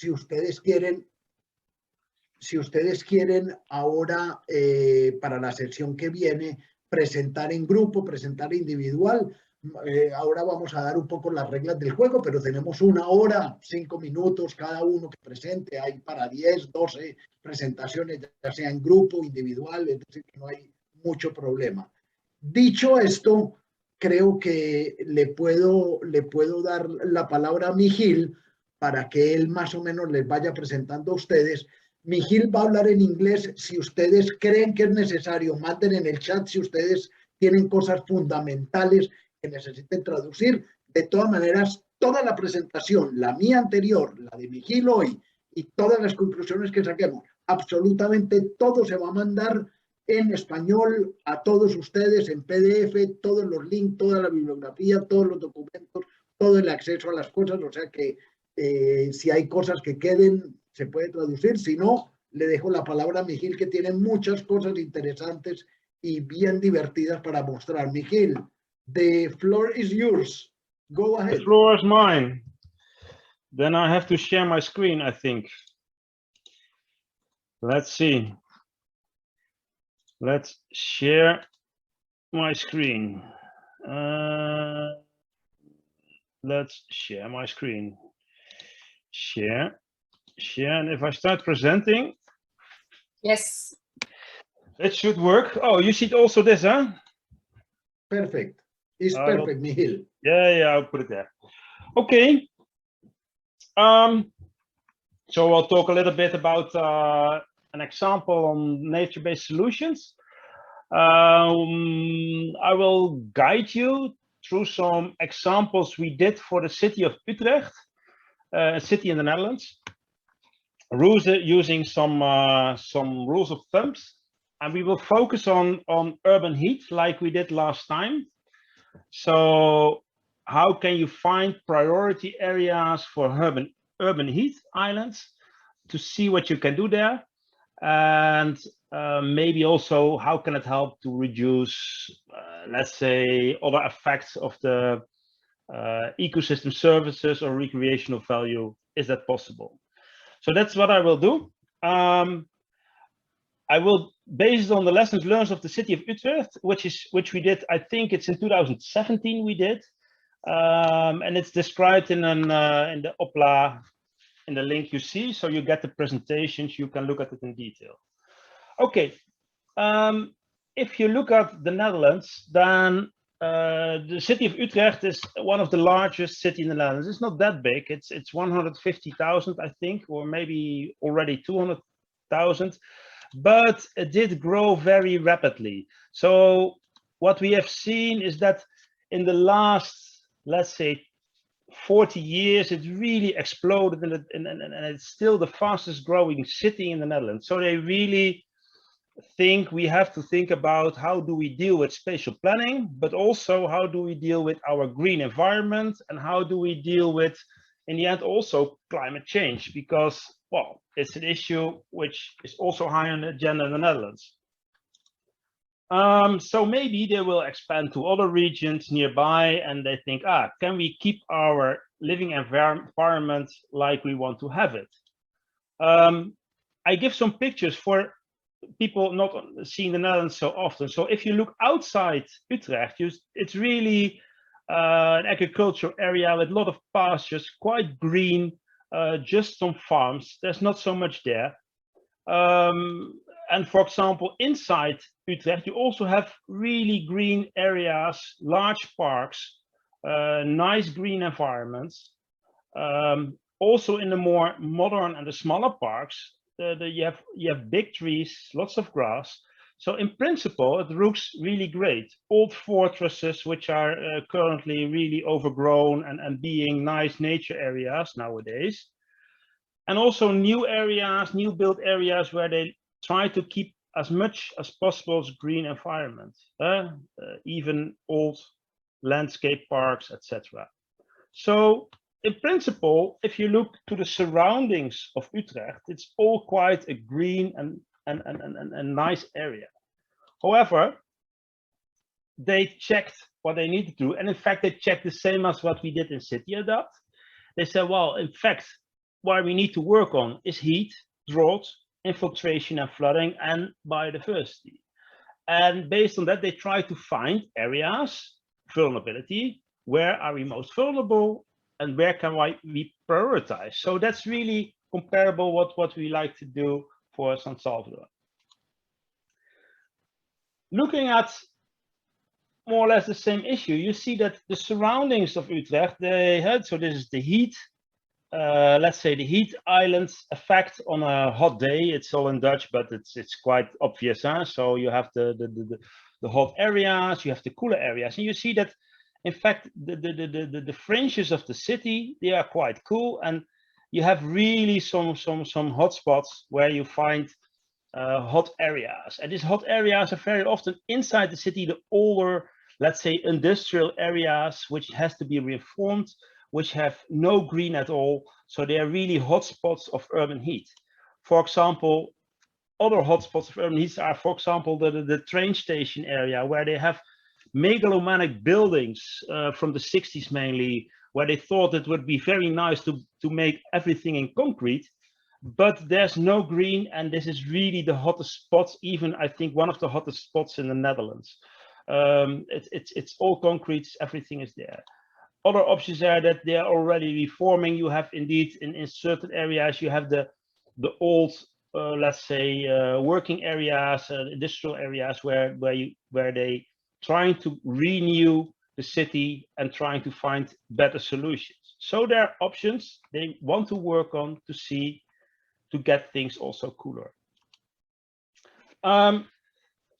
si ustedes quieren ahora, para la sesión que viene, presentar en grupo, presentar individual, ahora vamos a dar un poco las reglas del juego, pero tenemos 1 hora, 5 minutos cada uno que presente. Hay para 10, 12 presentaciones, ya sea en grupo, individual, es decir, que no hay mucho problema. Dicho esto, creo que le puedo dar la palabra a Mijil para que él más o menos les vaya presentando a ustedes. Mijil va a hablar en inglés. Si ustedes creen que es necesario, manden en el chat si ustedes tienen cosas fundamentales que necesiten traducir. De todas maneras, toda la presentación, la mía anterior, la de Mijil hoy y todas las conclusiones que saquemos, absolutamente todo se va a mandar en español a todos ustedes en PDF, todos los links, toda la bibliografía, todos los documentos, todo el acceso a las cosas. O sea que si hay cosas que queden, se puede traducir. Si no, le dejo la palabra a Mijil, que tiene muchas cosas interesantes y bien divertidas para mostrar. Mijil, the floor is yours. Go ahead. The floor is mine. Then I have to share my screen, I think. Let's see. Let's share my screen. Let's share my screen. Share, and if I start presenting, Yes, it should work. Oh, you see also this, huh? Perfect. It's perfect, Mijil. Yeah, I'll put it there. Okay. So I'll talk a little bit about an example on nature-based solutions. I will guide you through some examples we did for the city of Utrecht, a city in the Netherlands, using some rules of thumbs, and we will focus on urban heat like we did last time. So how can you find priority areas for urban heat islands, to see what you can do there, and maybe also how can it help to reduce, let's say, other effects of the ecosystem services or recreational value. Is that possible? So that's what I will do. I will base it on the lessons learned of the city of Utrecht, which we did, I think it's in 2017 we did, and it's described in the OPLA, in the link you see, so you get the presentations, you can look at it in detail. Okay, if you look at the Netherlands, then the city of Utrecht is one of the largest cities in the Netherlands. It's not that big, it's 150,000, I think, or maybe already 200,000, but it did grow very rapidly. So what we have seen is that in the last, let's say, 40 years, it really exploded, and it's still the fastest growing city in the Netherlands. So they really think we have to think about how do we deal with spatial planning, but also how do we deal with our green environment, and how do we deal with, in the end, also climate change, because, well, it's an issue which is also high on the agenda in the Netherlands. So maybe they will expand to other regions nearby, and they think, can we keep our living environment like we want to have it? I give some pictures for people not seeing the Netherlands so often. So if you look outside Utrecht, it's really an agricultural area with a lot of pastures, quite green, just some farms. There's not so much there. And for example, inside Utrecht, you also have really green areas, large parks, nice green environments. Also in the more modern and the smaller parks, you have big trees, lots of grass. So in principle, it looks really great. Old fortresses, which are currently really overgrown and being nice nature areas nowadays. And also new areas, new built areas where they try to keep as much as possible as green environment, even old landscape parks, etc. So in principle, if you look to the surroundings of Utrecht, it's all quite a green and nice area. However, they checked what they need to do, and in fact, they checked the same as what we did in City Adapt. They said, well, in fact, why we need to work on is heat, drought, infiltration and flooding, and biodiversity. And based on that, they try to find areas, vulnerability, where are we most vulnerable and where can we prioritize. So that's really comparable what we like to do for San Salvador. Looking at more or less the same issue, you see that the surroundings of Utrecht, they had, so this is the heat, let's say the heat islands effect on a hot day. It's all in Dutch, but it's quite obvious. Huh? So you have the hot areas, you have the cooler areas, and you see that, in fact, the fringes of the city, they are quite cool, and you have really some hot spots where you find hot areas. And these hot areas are very often inside the city, the older, let's say, industrial areas, which has to be reformed, which have no green at all. So they are really hotspots of urban heat. For example, other hotspots of urban heat are, for example, the train station area, where they have megalomaniac buildings from the 60s mainly, where they thought it would be very nice to make everything in concrete, but there's no green, and this is really the hottest spots, even I think one of the hottest spots in the Netherlands. It's all concrete, everything is there. Other options are that they are already reforming. You have indeed in certain areas, you have the old, let's say, working areas, industrial areas where they trying to renew the city and trying to find better solutions. So there are options they want to work on to see to get things also cooler.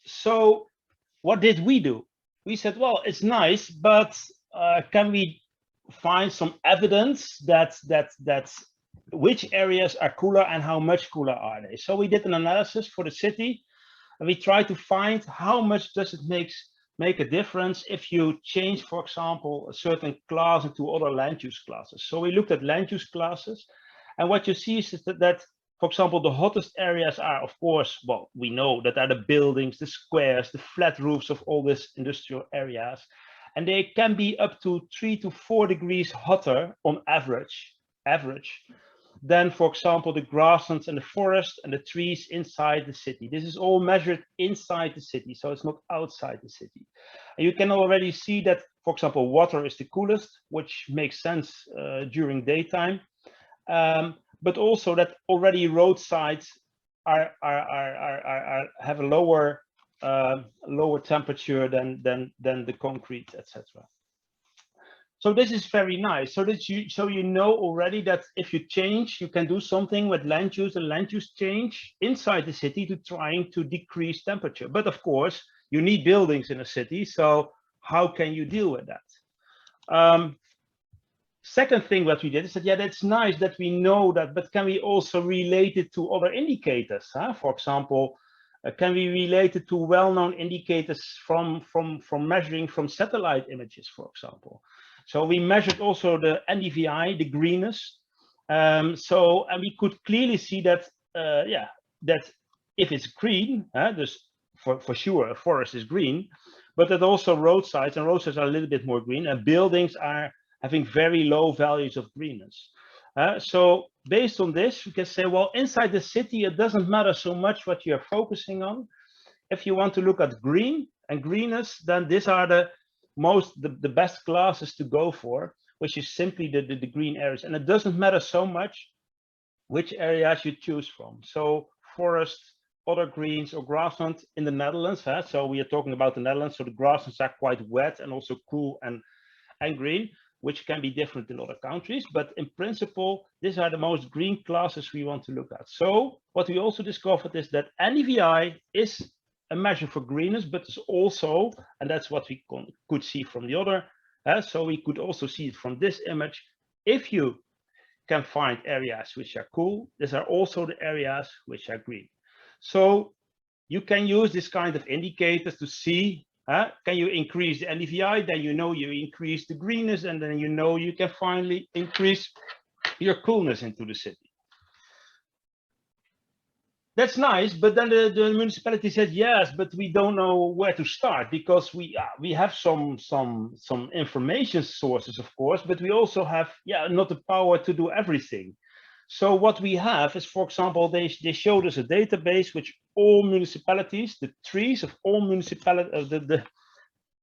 So what did we do? We said, well, it's nice, but can we find some evidence that which areas are cooler and how much cooler are they? So we did an analysis for the city, and we tried to find how much does it make a difference if you change, for example, a certain class into other land use classes. So we looked at land use classes, and what you see is that for example, the hottest areas are, of course, well, we know that are the buildings, the squares, the flat roofs of all these industrial areas. And they can be up to 3 to 4 degrees hotter on average than, for example, the grasslands and the forest and the trees inside the city. This is all measured inside the city, so it's not outside the city. And you can already see that, for example, water is the coolest, which makes sense during daytime. But also that already roadsides have a lower temperature than the concrete, etc. So this is very nice. So that you know already that if you change, you can do something with land use and land use change inside the city to trying to decrease temperature. But of course, you need buildings in a city. So how can you deal with that? Second thing that we did is that, yeah, that's nice that we know that, but can we also relate it to other indicators? Huh? For example, can we relate it to well-known indicators from measuring from satellite images, for example? So we measured also the NDVI, the greenness. And we could clearly see that, that if it's green, for sure, a forest is green, but that also roadsides are a little bit more green, and buildings are having very low values of greenness. So based on this, you can say, well, inside the city, it doesn't matter so much what you're focusing on. If you want to look at green and greenness, then these are the best classes to go for, which is simply the green areas. And it doesn't matter so much which areas you choose from. So forest, other greens, or grassland in the Netherlands. So we are talking about the Netherlands. So the grasslands are quite wet and also cool and green, which can be different in other countries, but in principle, these are the most green classes we want to look at. So what we also discovered is that NDVI is a measure for greenness, but it's also, and that's what we could see from the other, so we could also see it from this image, if you can find areas which are cool, these are also the areas which are green. So you can use this kind of indicators to see, can you increase the NDVI, then you know you increase the greenness, and then you know you can finally increase your coolness into the city. That's nice, but then the municipality said, yes, but we don't know where to start, because we have some information sources, of course, but we also have not the power to do everything. So what we have is, for example, they showed us a database which all municipalities, the trees of all municipalities, the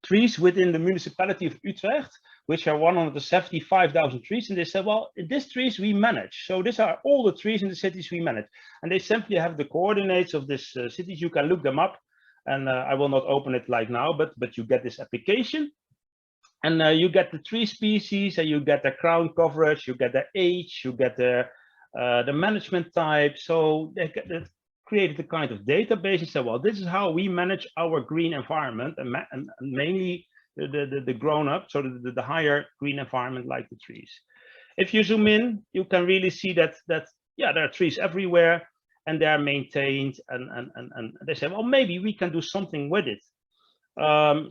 trees within the municipality of Utrecht, which are 175,000 trees. And they said, well, these trees we manage. So these are all the trees in the cities we manage. And they simply have the coordinates of these cities. You can look them up. And I will not open it like now, but you get this application. And you get the tree species, and you get the crown coverage, you get the age, you get the management type. So they created a kind of database and said, well, this is how we manage our green environment, and mainly the grown up, so the higher green environment like the trees. If you zoom in, you can really see that yeah, there are trees everywhere, and they are maintained, and they say, well, maybe we can do something with it.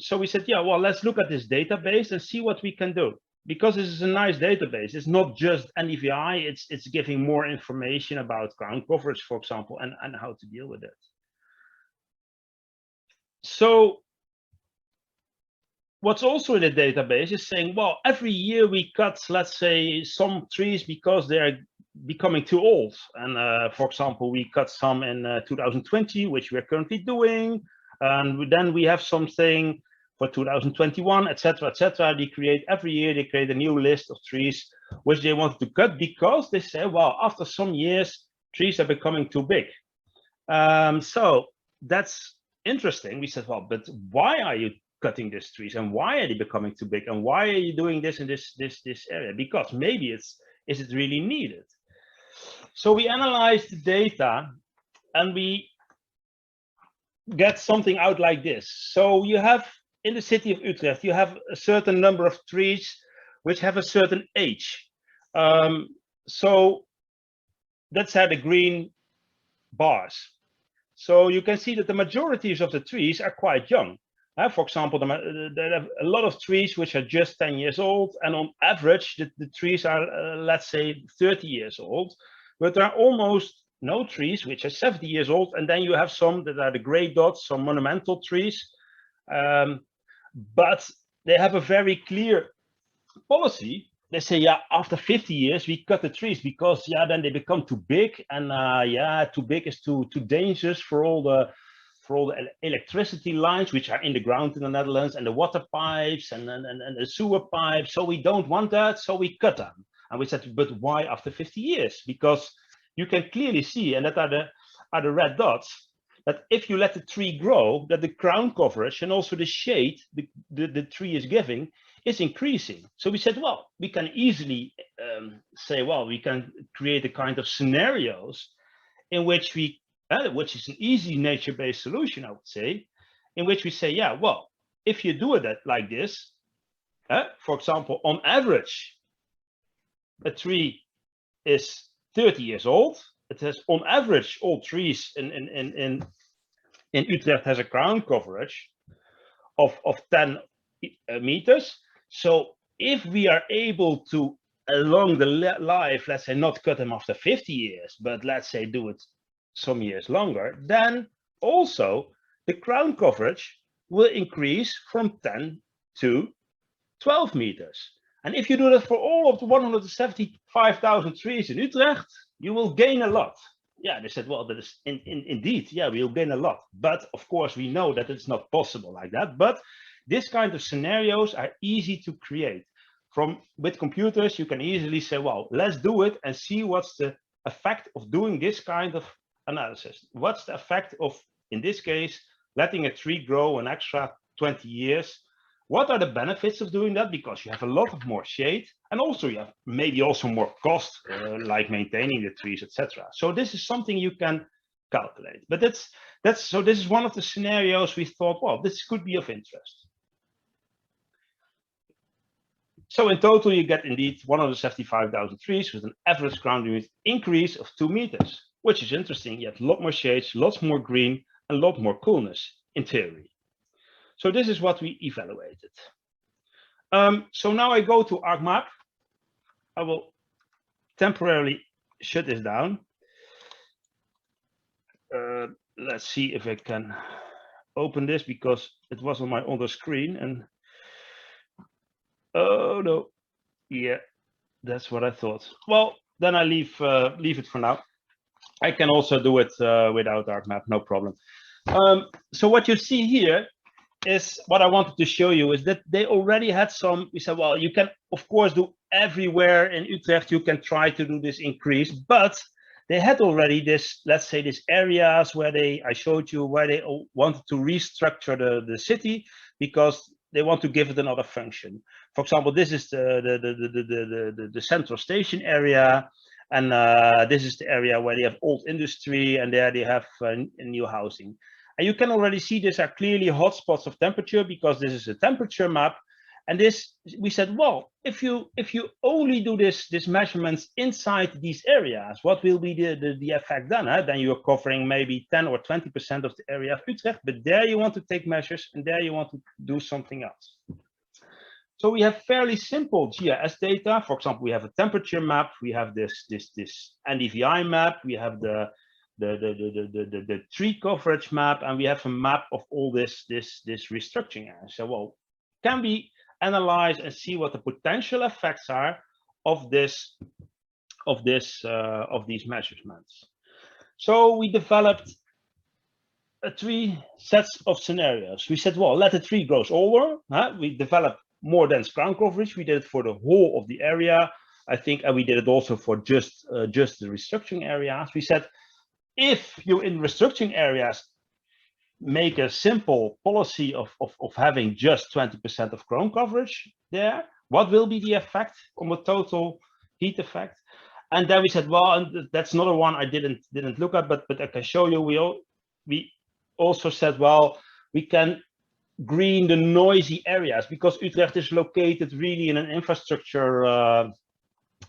So we said, yeah, well, let's look at this database and see what we can do. Because this is a nice database. It's not just NDVI, it's giving more information about ground coverage, for example, and how to deal with it. So what's also in the database is saying, well, every year we cut, let's say, some trees because they're becoming too old. And for example, we cut some in 2020, which we're currently doing. And then we have something for 2021, etc., etc. They create every year, they create a new list of trees which they want to cut, because they say, well, after some years, trees are becoming too big. So that's interesting. We said, well, but why are you cutting these trees, and why are they becoming too big, and why are you doing this in this area? Because maybe is it really needed? So we analyzed the data, and we get something out like this. So you have, in the city of Utrecht, you have a certain number of trees which have a certain age. So that's how the green bars. So you can see that the majorities of the trees are quite young. For example, there are a lot of trees which are just 10 years old, and on average, the trees are, let's say, 30 years old. But there are almost no trees which are 70 years old, and then you have some that are the gray dots, some monumental trees. But they have a very clear policy. They say, yeah, after 50 years we cut the trees, because yeah, then they become too big, and yeah, too big is too dangerous for all the electricity lines which are in the ground in the Netherlands, and the water pipes and the sewer pipes. So we don't want that, so we cut them. And we said, but why after 50 years? Because you can clearly see, and that are the red dots, that if you let the tree grow, that the crown coverage and also the shade the tree is giving is increasing. So we said, well, we can easily say, well, we can create a kind of scenarios in which we, which is an easy nature-based solution, I would say, in which we say, yeah, well, if you do it like this, for example, on average, a tree is 30 years old. It has, on average, all trees in Utrecht has a crown coverage of 10 meters. So if we are able to, along the life, let's say not cut them after 50 years, but let's say do it some years longer, then also the crown coverage will increase from 10 to 12 meters. And if you do that for all of the 175,000 trees in Utrecht, you will gain a lot. Yeah, they said, well, that is indeed, yeah, we'll gain a lot. But of course, we know that it's not possible like that. But this kind of scenarios are easy to create. With computers, you can easily say, well, let's do it and see what's the effect of doing this kind of analysis. What's the effect of, in this case, letting a tree grow an extra 20 years? What are the benefits of doing that? Because you have a lot of more shade, and also you have maybe also more cost, like maintaining the trees, etc. So this is something you can calculate. But so this is one of the scenarios we thought, well, this could be of interest. So in total, you get indeed 175,000 trees with an average ground unit increase of 2 meters, which is interesting. You have a lot more shades, lots more green, and a lot more coolness in theory. So this is what we evaluated. So now I go to ArcMap. I will temporarily shut this down. Let's see if I can open this, because it was on my other screen, and oh no, yeah, that's what I thought. Well, then I leave it for now. I can also do it without ArcMap, no problem. So what you see here is what I wanted to show you is that they already had some. We said, well, you can of course do everywhere in Utrecht. You can try to do this increase, but they had already this, let's say, these areas where I showed you where they wanted to restructure the city because they want to give it another function. For example, this is the central station area, and this is the area where they have old industry, and there they have new housing. And you can already see these are clearly hotspots of temperature because this is a temperature map. And this, we said, well, if you only do this measurements inside these areas, what will be the effect then? Then you're covering maybe 10 or 20% of the area of Utrecht, but there you want to take measures and there you want to do something else. So we have fairly simple GIS data. For example, we have a temperature map, we have this NDVI map, we have the tree coverage map, and we have a map of all this restructuring area. So, well, can we analyze and see what the potential effects are of these measurements? So we developed 3 sets of scenarios. We said, well, let the tree grow older. We developed more dense ground coverage. We did it for the whole of the area, I think, and we did it also for just the restructuring areas. We said, if you in restructuring areas make a simple policy of having just 20% of ground coverage there, what will be the effect on the total heat effect? And then we said, well, and that's another one I didn't look at, but I can show you. We also said, well, we can green the noisy areas because Utrecht is located really in an infrastructure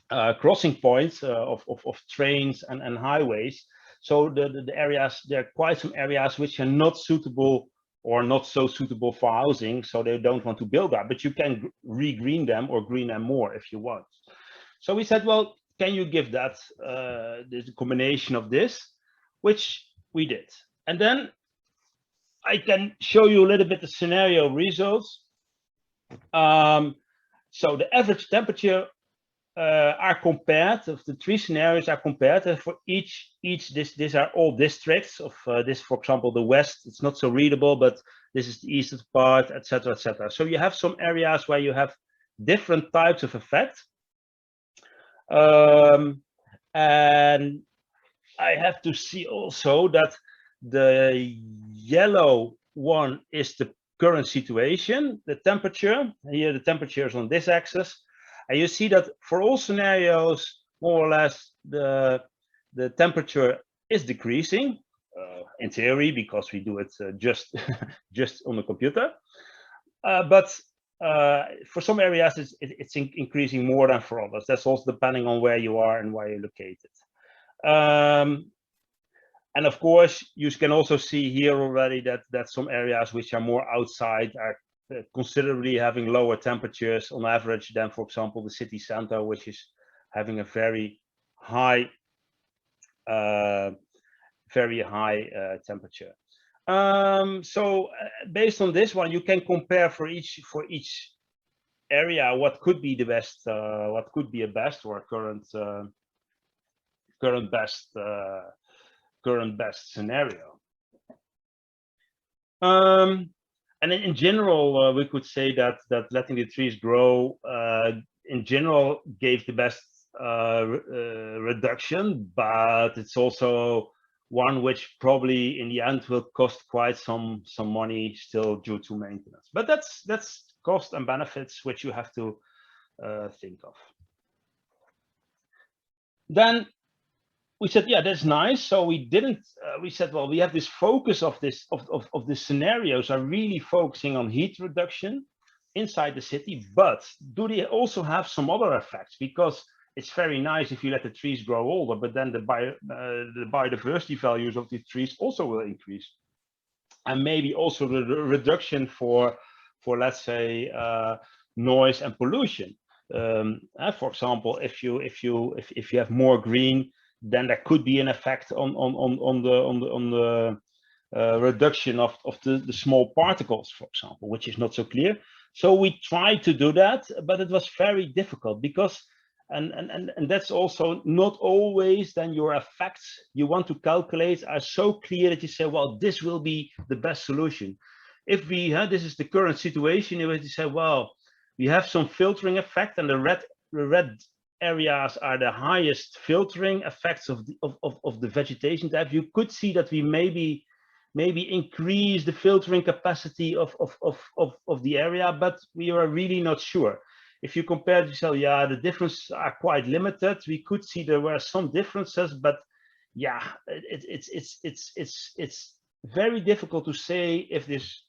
crossing points of trains and highways. So the areas, there are quite some areas which are not suitable or not so suitable for housing, so they don't want to build that, but you can re-green them or green them more if you want. So we said, well, can you give that the combination of this, which we did. And then I can show you a little bit the scenario results. So the average temperature are compared, of the 3 scenarios are compared, and for each these are all districts of this, for example, the west, it's not so readable, but this is the eastern part, etc., etc. So you have some areas where you have different types of effect, and I have to see also that the yellow one is the current situation, the temperature. Here the temperature is on this axis. And you see that for all scenarios, more or less, the temperature is decreasing, in theory, because we do it just on the computer. But for some areas, it's increasing more than for others. That's also depending on where you are and where you're located. And of course, you can also see here already that some areas which are more outside are considerably having lower temperatures on average than, for example, the city center, which is having a very high temperature. So based on this one, you can compare for each area what could be the best, what could be a best or current best scenario. And in general, we could say that letting the trees grow in general gave the best reduction, but it's also one which probably in the end will cost quite some money still due to maintenance. But that's cost and benefits which you have to think of. Then we said, yeah, that's nice. So we didn't. We said, well, we have this focus of the scenarios are really focusing on heat reduction inside the city, but do they also have some other effects? Because it's very nice if you let the trees grow older, but then the biodiversity values of the trees also will increase, and maybe also the reduction for let's say noise and pollution. For example, if you have more green, then there could be an effect on the reduction of the small particles, for example, which is not so clear. So we tried to do that, but it was very difficult because And that's also not always then your effects you want to calculate are so clear that you say, well, this will be the best solution. If we this is the current situation in which you say, well, we have some filtering effect, and the red areas are the highest filtering effects of the vegetation type. You could see that we maybe increase the filtering capacity of the area, but we are really not sure. If you compare to say, yeah, the differences are quite limited. We could see there were some differences, but yeah, it's very difficult to say if this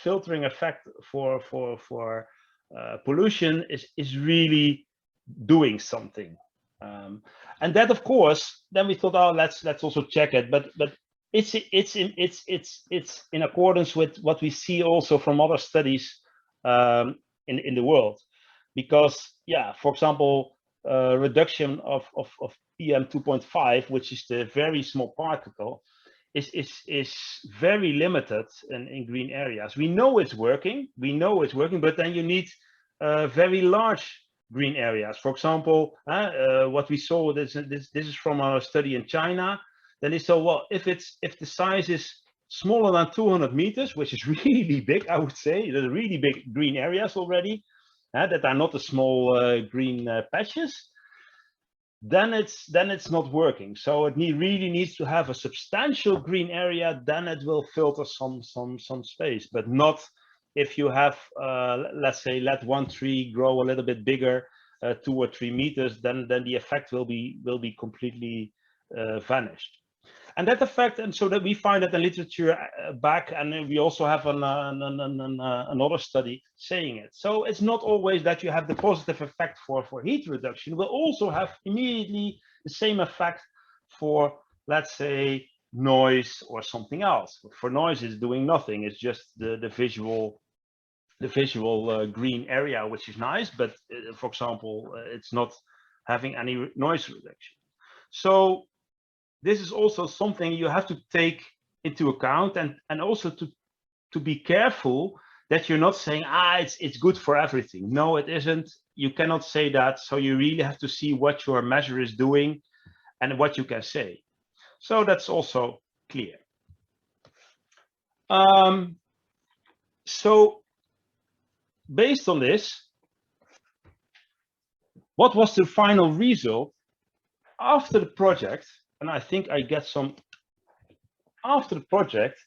filtering effect for pollution is really doing something. And that, of course, then we thought, oh, let's also check it, but it's in accordance with what we see also from other studies in the world, because yeah, for example, reduction of PM 2.5, which is the very small particle, is very limited in green areas. We know it's working, but then you need very large green areas. For example, what we saw, this is from our study in China. Then they saw, well, if the size is smaller than 200 meters, which is really big, I would say, there's really big green areas already that are not the small green patches, then it's not working. So it really needs to have a substantial green area, then it will filter some space, but not if you have, let's say, let one tree grow a little bit bigger, 2 or 3 meters, then the effect will be completely vanished. And that effect, and so that we find that in literature back, and we also have another study saying it. So it's not always that you have the positive effect for heat reduction. We'll also have immediately the same effect for, let's say, noise or something else. For noise, it's doing nothing. It's just the visual green area, which is nice, but for example, it's not having any noise reduction. So this is also something you have to take into account, and also to be careful that you're not saying, it's good for everything. No, it isn't. You cannot say that. So you really have to see what your measure is doing and what you can say. So that's also clear. So based on this, what was the final result after the project? And I think I get some after the project.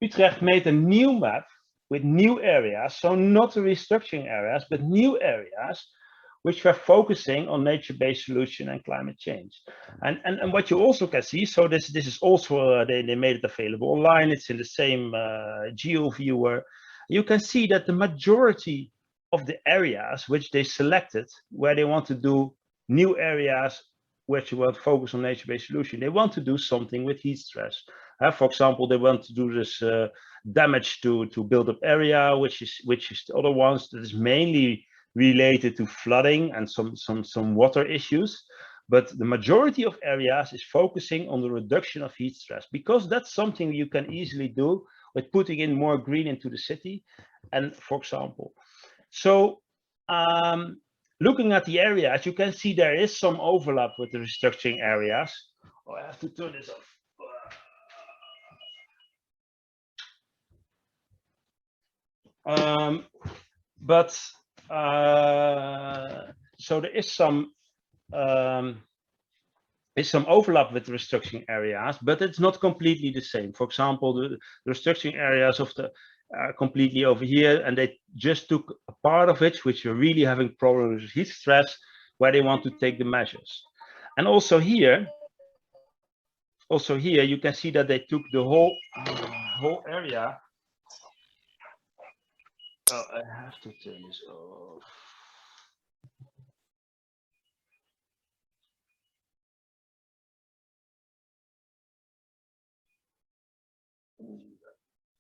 Utrecht made a new map with new areas, so not the restructuring areas, but new areas which were focusing on nature-based solution and climate change. And what you also can see, so this is also they made it available online. It's in the same GeoViewer. You can see that the majority of the areas which they selected, where they want to do new areas which you want to focus on nature-based solution, they want to do something with heat stress. For example, they want to do this damage to build-up area, which is the other ones that is mainly related to flooding and some water issues. But the majority of areas is focusing on the reduction of heat stress, because that's something you can easily do with putting in more green into the city. And for example, so looking at the areas, you can see there is some overlap with the restructuring areas. Oh, I have to turn this off. So there is some overlap with the restructuring areas, but it's not completely the same. For example, the restructuring areas of the are completely over here, and they just took a part of it which are really having problems with heat stress, where they want to take the measures. And also here you can see that they took the whole area. Oh, I have to turn this off.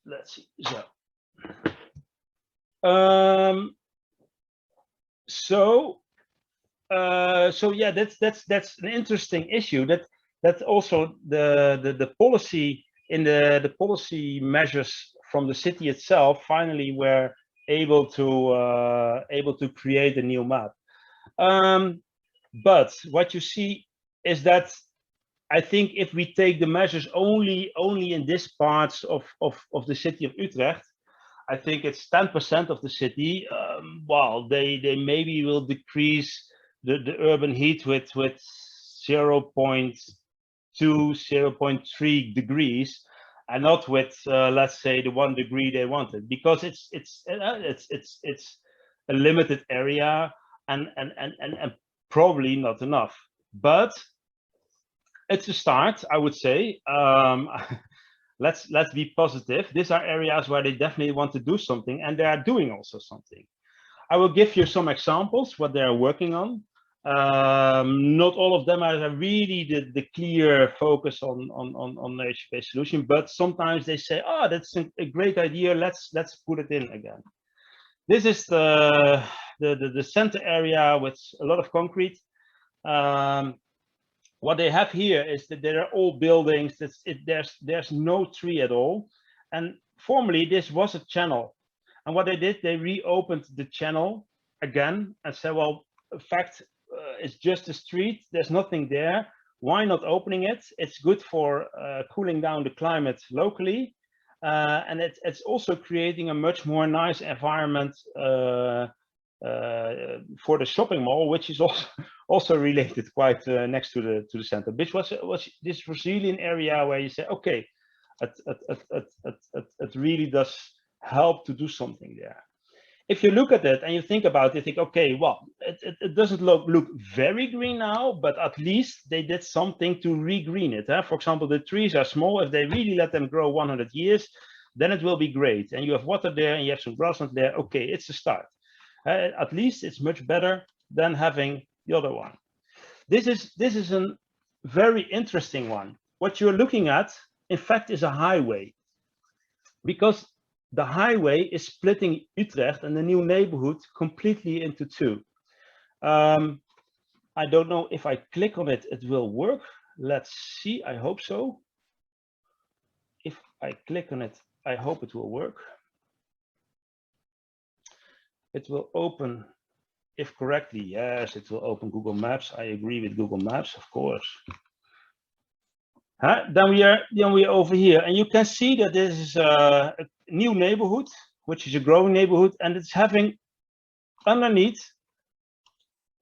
Let's see. So yeah, that's an interesting issue. That also the policy in the policy measures from the city itself finally were able to create a new map. But what you see is that I think if we take the measures only in this parts of the city of Utrecht, I think it's 10% of the city. Well, they maybe will decrease the urban heat with 0.2, 0.3 degrees, and not with let's say the 1 degree they wanted, because it's a limited area and probably not enough. But it's a start, I would say. Let's be positive. These are areas where they definitely want to do something, and they are doing also something. I will give you some examples what they are working on. Not all of them are really the clear focus on nature-based solution, but sometimes they say, oh, that's a great idea, let's put it in again. This is the center area with a lot of concrete. What they have here is that there are all buildings. There's no tree at all. And formerly this was a channel. And what they did, they reopened the channel again and said, well, in fact, it's just a street. There's nothing there. Why not opening it? It's good for cooling down the climate locally. And it's also creating a much more nice environment for the shopping mall, which is also related quite next to the center. This was really an area where you say, okay, it really does help to do something there. If you look at it and you think about it, you think, okay, well, it doesn't look very green now, but at least they did something to regreen it. For example, the trees are small. If they really let them grow 100 years, then it will be great. And you have water there and you have some grassland there. Okay, it's a start. At least it's much better than having the other one. This is a very interesting one. What you're looking at, in fact, is a highway, because the highway is splitting Utrecht and the new neighborhood completely into two. I don't know if I click on it, it will work. Let's see, I hope so. If I click on it, I hope it will work. It will open, if correctly, yes, it will open Google Maps. I agree with Google Maps, of course. Then we are over here, and you can see that this is a new neighborhood, which is a growing neighborhood, and it's having underneath,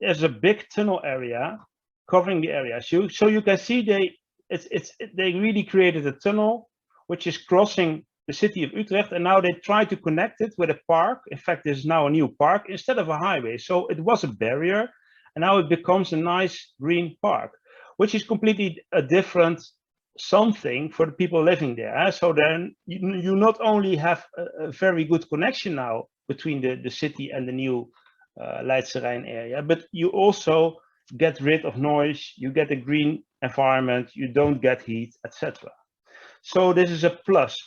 there's a big tunnel area covering the area. So you can see they really created a tunnel which is crossing the city of Utrecht, and now they try to connect it with a park. In fact, there's now a new park instead of a highway. So it was a barrier, and now it becomes a nice green park, which is completely a different something for the people living there. So then you not only have a very good connection now between the city and the new Leidse Rijn area, but you also get rid of noise, you get a green environment, you don't get heat, etc. So this is a plus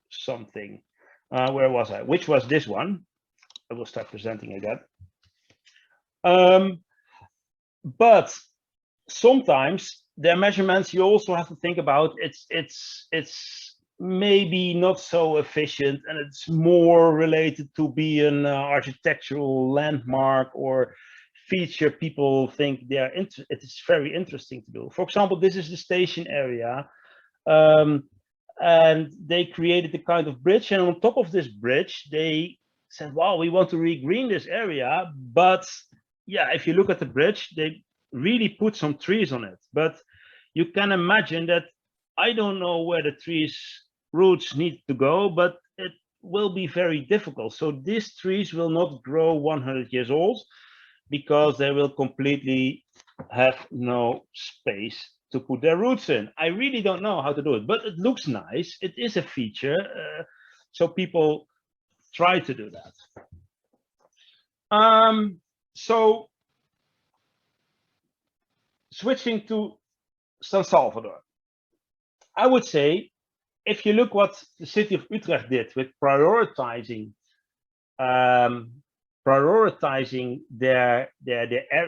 something. Where was I? Which was this one? I will start presenting again. But sometimes their measurements you also have to think about. It's maybe not so efficient, and it's more related to be an architectural landmark or feature people think it is very interesting to do. For example, this is the station area, and they created a kind of bridge, and on top of this bridge they said, wow, we want to regreen this area. But yeah, if you look at the bridge, they really put some trees on it, but you can imagine that I don't know where the trees roots need to go, but it will be very difficult. So these trees will not grow 100 years old, because they will completely have no space to put their roots in. I really don't know how to do it, but it looks nice. It is a feature, so people try to do that. So switching to San Salvador, I would say, if you look what the city of Utrecht did with prioritizing their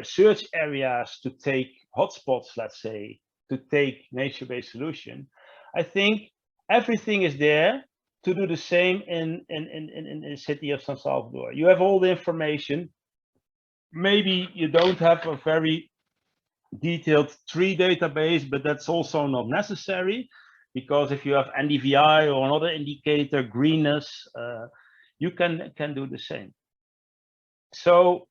search areas to take hotspots, let's say, to take nature-based solution, I think everything is there to do the same in the city of San Salvador. You have all the information. maybe you don't have a very detailed tree database, but that's also not necessary, because if you have NDVI or another indicator, greenness, you can do the same. So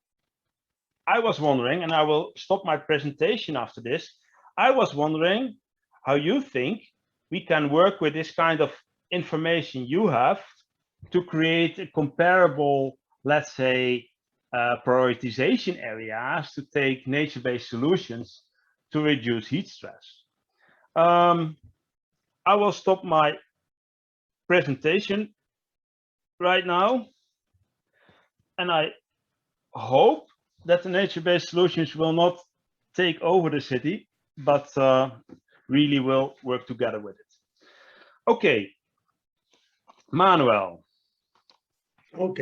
I was wondering, and I will stop my presentation after this, I was wondering how you think we can work with this kind of information you have to create a comparable, let's say, prioritization areas to take nature-based solutions to reduce heat stress. I will stop my presentation right now, and I hope that the nature-based solutions will not take over the city, but really will work together with it. Okay, Manuel. Ok.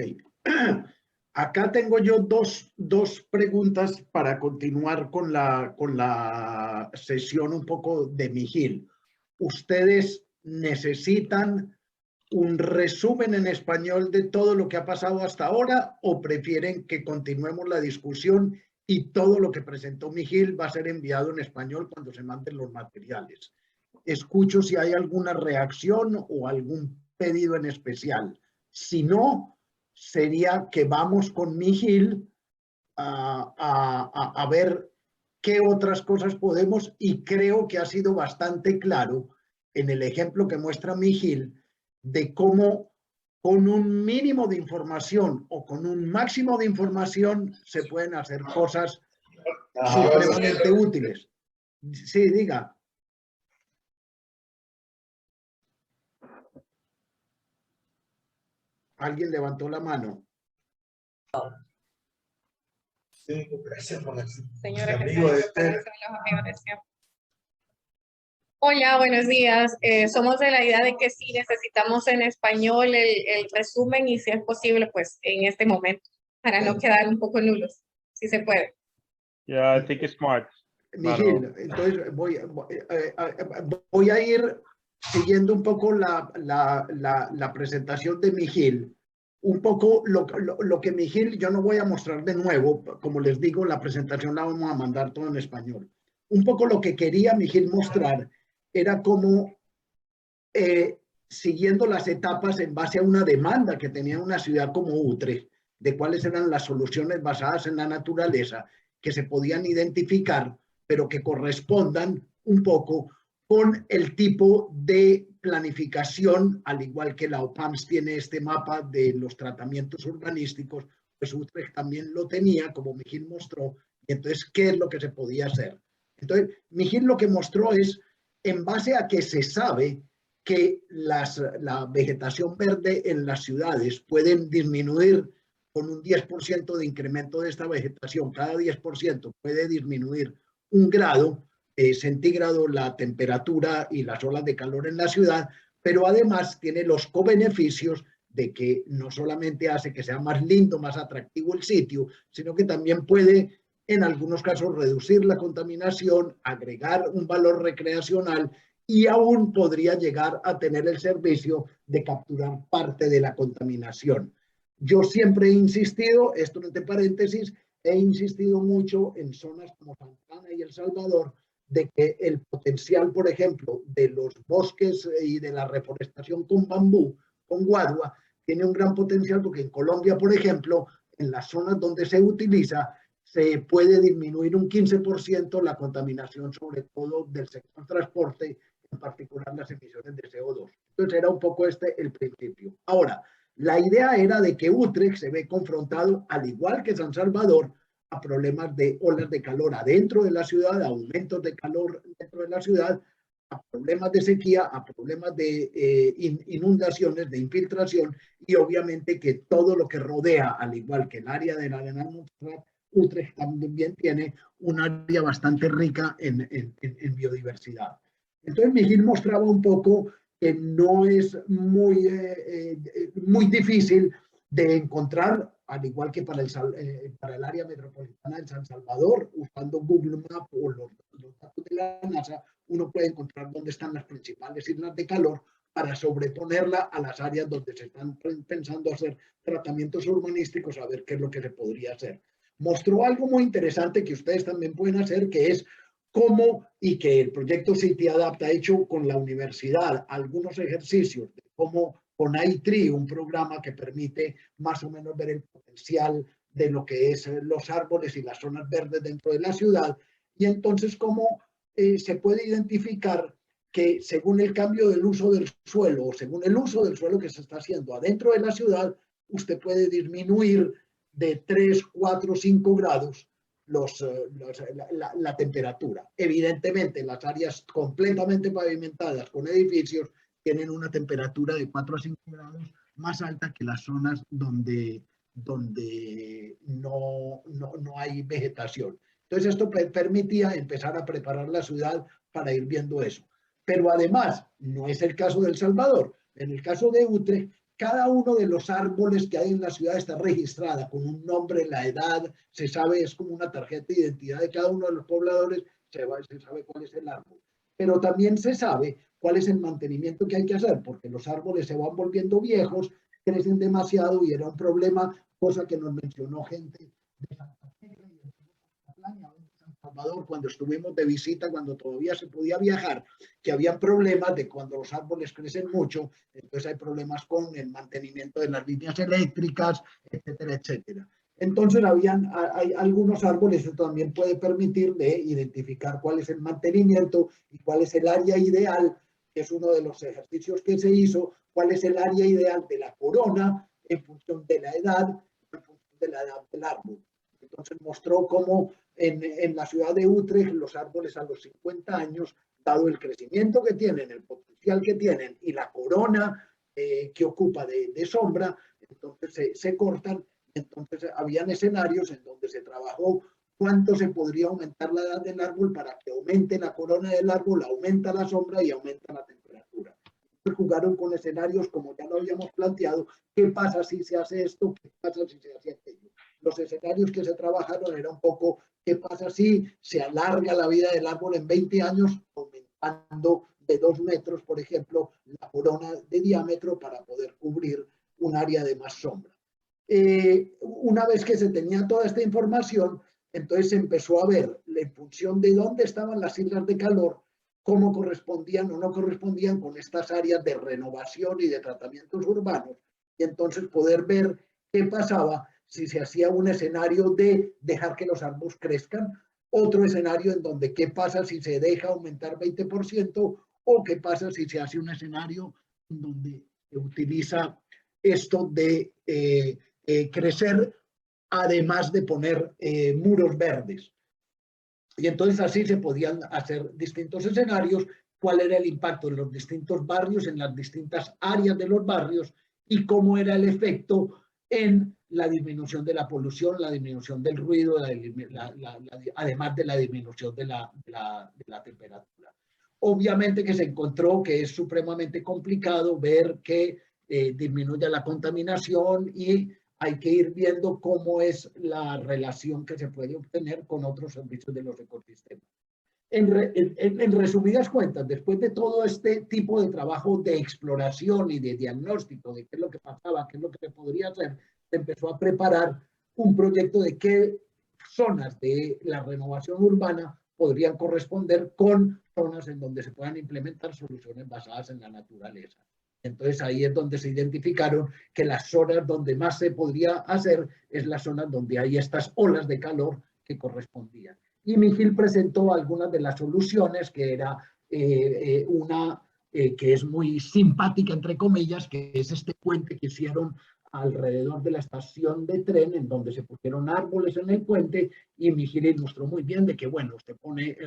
Acá tengo yo dos preguntas para continuar con la sesión un poco de Mijil. ¿Ustedes necesitan un resumen en español de todo lo que ha pasado hasta ahora o prefieren que continuemos la discusión y todo lo que presentó Mijil va a ser enviado en español cuando se manden los materiales? Escucho si hay alguna reacción o algún pedido en especial. Si no, sería que vamos con Mijil a ver qué otras cosas podemos, y creo que ha sido bastante claro en el ejemplo que muestra Mijil de cómo con un mínimo de información o con un máximo de información se pueden hacer cosas supremamente útiles. Sí, diga. ¿Alguien levantó la mano? Sí, gracias por la Señora, amigo de hola, buenos días. Somos de la idea de que sí necesitamos en español el resumen y si es posible, pues en este momento, para no quedar un poco nulos, si se puede. Yeah, I think it's smart. Mijil, entonces voy a ir siguiendo un poco la presentación de Mijil. Un poco lo que Mijil, yo no voy a mostrar de nuevo, como les digo, la presentación la vamos a mandar todo en español. Un poco lo que quería Mijil mostrar era cómo, siguiendo las etapas en base a una demanda que tenía una ciudad como Utrecht, de cuáles eran las soluciones basadas en la naturaleza que se podían identificar, pero que correspondan un poco con el tipo de planificación, al igual que la OPAMS tiene este mapa de los tratamientos urbanísticos, pues Utrecht también lo tenía, como Mijil mostró, y entonces, ¿qué es lo que se podía hacer? Entonces, Mijil lo que mostró es, en base a que se sabe que la vegetación verde en las ciudades pueden disminuir con un 10% de incremento de esta vegetación, cada 10% puede disminuir 1 grado centígrado la temperatura y las olas de calor en la ciudad, pero además tiene los cobeneficios de que no solamente hace que sea más lindo, más atractivo el sitio, sino que también puede, en algunos casos, reducir la contaminación, agregar un valor recreacional y aún podría llegar a tener el servicio de capturar parte de la contaminación. Yo siempre he insistido, esto entre paréntesis, he insistido mucho en zonas como Santana y El Salvador, de que el potencial, por ejemplo, de los bosques y de la reforestación con bambú, con guadua, tiene un gran potencial porque en Colombia, por ejemplo, en las zonas donde se utiliza, se puede disminuir un 15% la contaminación, sobre todo del sector transporte, en particular las emisiones de CO2. Entonces era un poco este el principio. Ahora, la idea era de que Utrecht se ve confrontado, al igual que San Salvador, a problemas de olas de calor adentro de la ciudad, a aumentos de calor dentro de la ciudad, a problemas de sequía, a problemas de inundaciones, de infiltración, y obviamente que todo lo que rodea, al igual que el área del Arenal Montserrat, Utrecht también tiene un área bastante rica en biodiversidad. Entonces Mijil mostraba un poco que no es muy difícil de encontrar, al igual que para el área metropolitana de San Salvador, usando Google Maps o los datos de la NASA, uno puede encontrar dónde están las principales islas de calor para sobreponerla a las áreas donde se están pensando hacer tratamientos urbanísticos, a ver qué es lo que se podría hacer. mostró algo muy interesante que ustedes también pueden hacer, que es cómo, y que el proyecto City Adapt ha hecho con la universidad, algunos ejercicios de cómo con iTree, un programa que permite más o menos ver el potencial de lo que es los árboles y las zonas verdes dentro de la ciudad, y entonces cómo se puede identificar que según el cambio del uso del suelo o según el uso del suelo que se está haciendo adentro de la ciudad, usted puede disminuir de 3, 4, 5 grados la temperatura. Evidentemente, las áreas completamente pavimentadas con edificios tienen una temperatura de 4 a 5 grados más alta que las zonas donde no hay vegetación. Entonces, esto permitía empezar a preparar la ciudad para ir viendo eso. Pero además, no es el caso de El Salvador. En el caso de Utrecht, cada uno de los árboles que hay en la ciudad está registrada con un nombre, la edad, se sabe, es como una tarjeta de identidad de cada uno de los pobladores, se sabe cuál es el árbol. Pero también se sabe cuál es el mantenimiento que hay que hacer, porque los árboles se van volviendo viejos, crecen demasiado y era un problema, cosa que nos mencionó gente de Santa Tecla y de San Salvador cuando estuvimos de visita, cuando todavía se podía viajar, que había problemas de cuando los árboles crecen mucho, entonces hay problemas con el mantenimiento de las líneas eléctricas, etcétera, etcétera. Entonces hay algunos árboles que también puede permitir de identificar cuál es el mantenimiento y cuál es el área ideal, que es uno de los ejercicios que se hizo, cuál es el área ideal de la corona en función de la edad, en función de la edad del árbol. Entonces mostró cómo en la ciudad de Utrecht los árboles a los 50 años, dado el crecimiento que tienen, el potencial que tienen y la corona que ocupa de sombra, entonces se cortan. Entonces habían escenarios en donde se trabajó cuánto se podría aumentar la edad del árbol para que aumente la corona del árbol, aumenta la sombra y aumenta la temperatura. Entonces jugaron con escenarios como ya lo habíamos planteado, ¿qué pasa si se hace esto? ¿Qué pasa si se hace aquello? Los escenarios que se trabajaron era un poco, ¿qué pasa si se alarga la vida del árbol en 20 años, aumentando de 2 metros, por ejemplo, la corona de diámetro para poder cubrir un área de más sombra? Una vez que se tenía toda esta información, entonces se empezó a ver en función de dónde estaban las islas de calor, cómo correspondían o no correspondían con estas áreas de renovación y de tratamientos urbanos, y entonces poder ver qué pasaba si se hacía un escenario de dejar que los árboles crezcan, otro escenario en donde qué pasa si se deja aumentar 20% o qué pasa si se hace un escenario en donde se utiliza esto de crecer, además de poner muros verdes. Y entonces así se podían hacer distintos escenarios, cuál era el impacto en los distintos barrios, en las distintas áreas de los barrios y cómo era el efecto en la disminución de la polución, la disminución del ruido, además de la disminución de la temperatura. Obviamente que se encontró que es supremamente complicado ver que disminuye la contaminación y hay que ir viendo cómo es la relación que se puede obtener con otros servicios de los ecosistemas. En resumidas cuentas, después de todo este tipo de trabajo de exploración y de diagnóstico de qué es lo que pasaba, qué es lo que se podría hacer, se empezó a preparar un proyecto de qué zonas de la renovación urbana podrían corresponder con zonas en donde se puedan implementar soluciones basadas en la naturaleza. Entonces ahí es donde se identificaron que las zonas donde más se podría hacer es las zonas donde hay estas olas de calor que correspondían. Y Miguel presentó algunas de las soluciones, que era una que es muy simpática, entre comillas, que es este puente que hicieron alrededor de la estación de tren, en donde se pusieron árboles en el puente, y Miguel ilustró muy bien de que, bueno, usted pone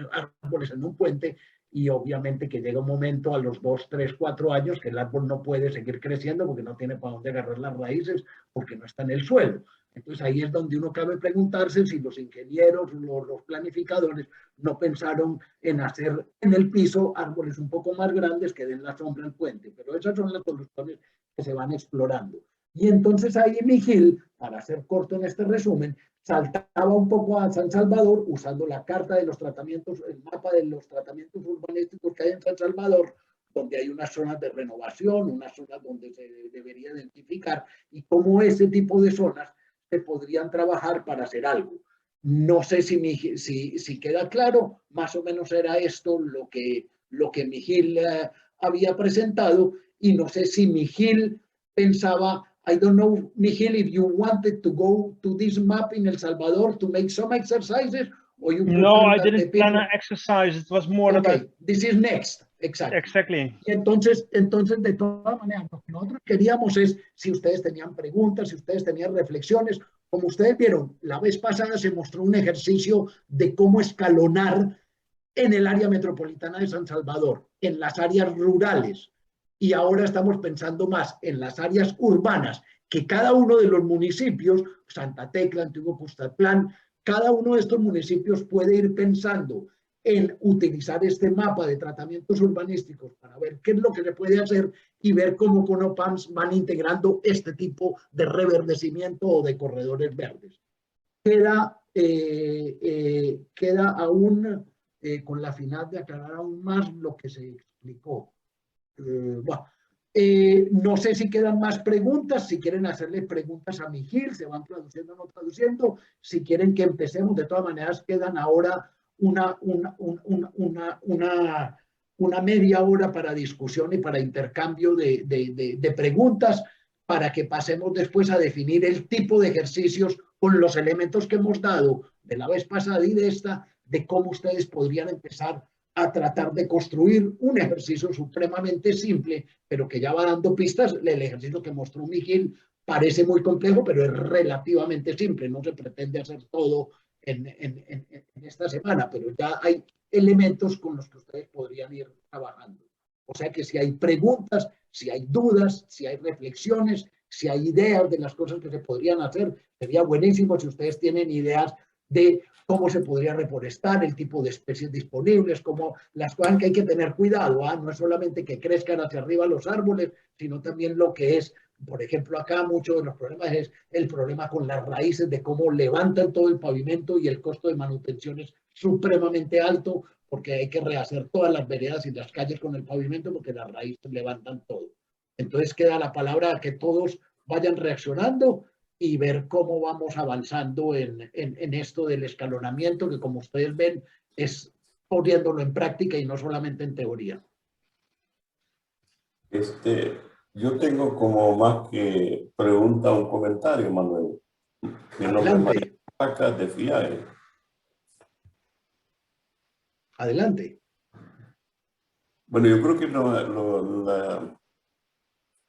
árboles en un puente y obviamente que llega un momento a los 2, 3, 4 años que el árbol no puede seguir creciendo porque no tiene para dónde agarrar las raíces, porque no está en el suelo. Entonces ahí es donde uno cabe preguntarse si los ingenieros, los planificadores no pensaron en hacer en el piso árboles un poco más grandes que den la sombra al puente, pero esas son las soluciones que se van explorando. Y entonces ahí Miguel, para hacer corto en este resumen, saltaba un poco a San Salvador usando la carta de los tratamientos, el mapa de los tratamientos urbanísticos que hay en San Salvador, donde hay unas zonas de renovación, unas zonas donde se debería identificar y cómo ese tipo de zonas se podrían trabajar para hacer algo. No sé si queda claro, más o menos era esto lo que Miguel había presentado, y no sé si Miguel pensaba, I don't know, Miguel, if you wanted to go to this map in El Salvador to make some exercises, or you No, I that the didn't plan people... an exercise. It was more about... Okay, this is next, exactly. Exactly. Y entonces, de todas maneras, lo que nosotros queríamos es, si ustedes tenían preguntas, si ustedes tenían reflexiones, como ustedes vieron, la vez pasada se mostró un ejercicio de cómo escalonar en el área metropolitana de San Salvador, en las áreas rurales, y ahora estamos pensando más en las áreas urbanas, que cada uno de los municipios, Santa Tecla, Antiguo Cuscatlán, cada uno de estos municipios puede ir pensando en utilizar este mapa de tratamientos urbanísticos para ver qué es lo que se puede hacer y ver cómo con OPAMS van integrando este tipo de reverdecimiento o de corredores verdes. Queda aún con la final de aclarar aún más lo que se explicó. No sé si quedan más preguntas, si quieren hacerle preguntas a Miguel, se van traduciendo o no traduciendo, si quieren que empecemos, de todas maneras quedan ahora una media hora para discusión y para intercambio de preguntas, para que pasemos después a definir el tipo de ejercicios con los elementos que hemos dado de la vez pasada y de esta, de cómo ustedes podrían empezar a tratar de construir un ejercicio supremamente simple, pero que ya va dando pistas. El ejercicio que mostró Miguel parece muy complejo, pero es relativamente simple. No se pretende hacer todo en esta semana, pero ya hay elementos con los que ustedes podrían ir trabajando. O sea que si hay preguntas, si hay dudas, si hay reflexiones, si hay ideas de las cosas que se podrían hacer, sería buenísimo si ustedes tienen ideas de cómo se podría reforestar, el tipo de especies disponibles, como las cosas que hay que tener cuidado, no es solamente que crezcan hacia arriba los árboles, sino también lo que es, por ejemplo, acá muchos de los problemas es el problema con las raíces, de cómo levantan todo el pavimento, y el costo de manutención es supremamente alto, porque hay que rehacer todas las veredas y las calles con el pavimento, porque las raíces levantan todo. Entonces queda la palabra a que todos vayan reaccionando y ver cómo vamos avanzando en esto del escalonamiento, que como ustedes ven es poniéndolo en práctica y no solamente en teoría. Yo tengo como más que pregunta un comentario, Manuel. Mi nombre es María Paca de FIAE. Adelante. Bueno, yo creo que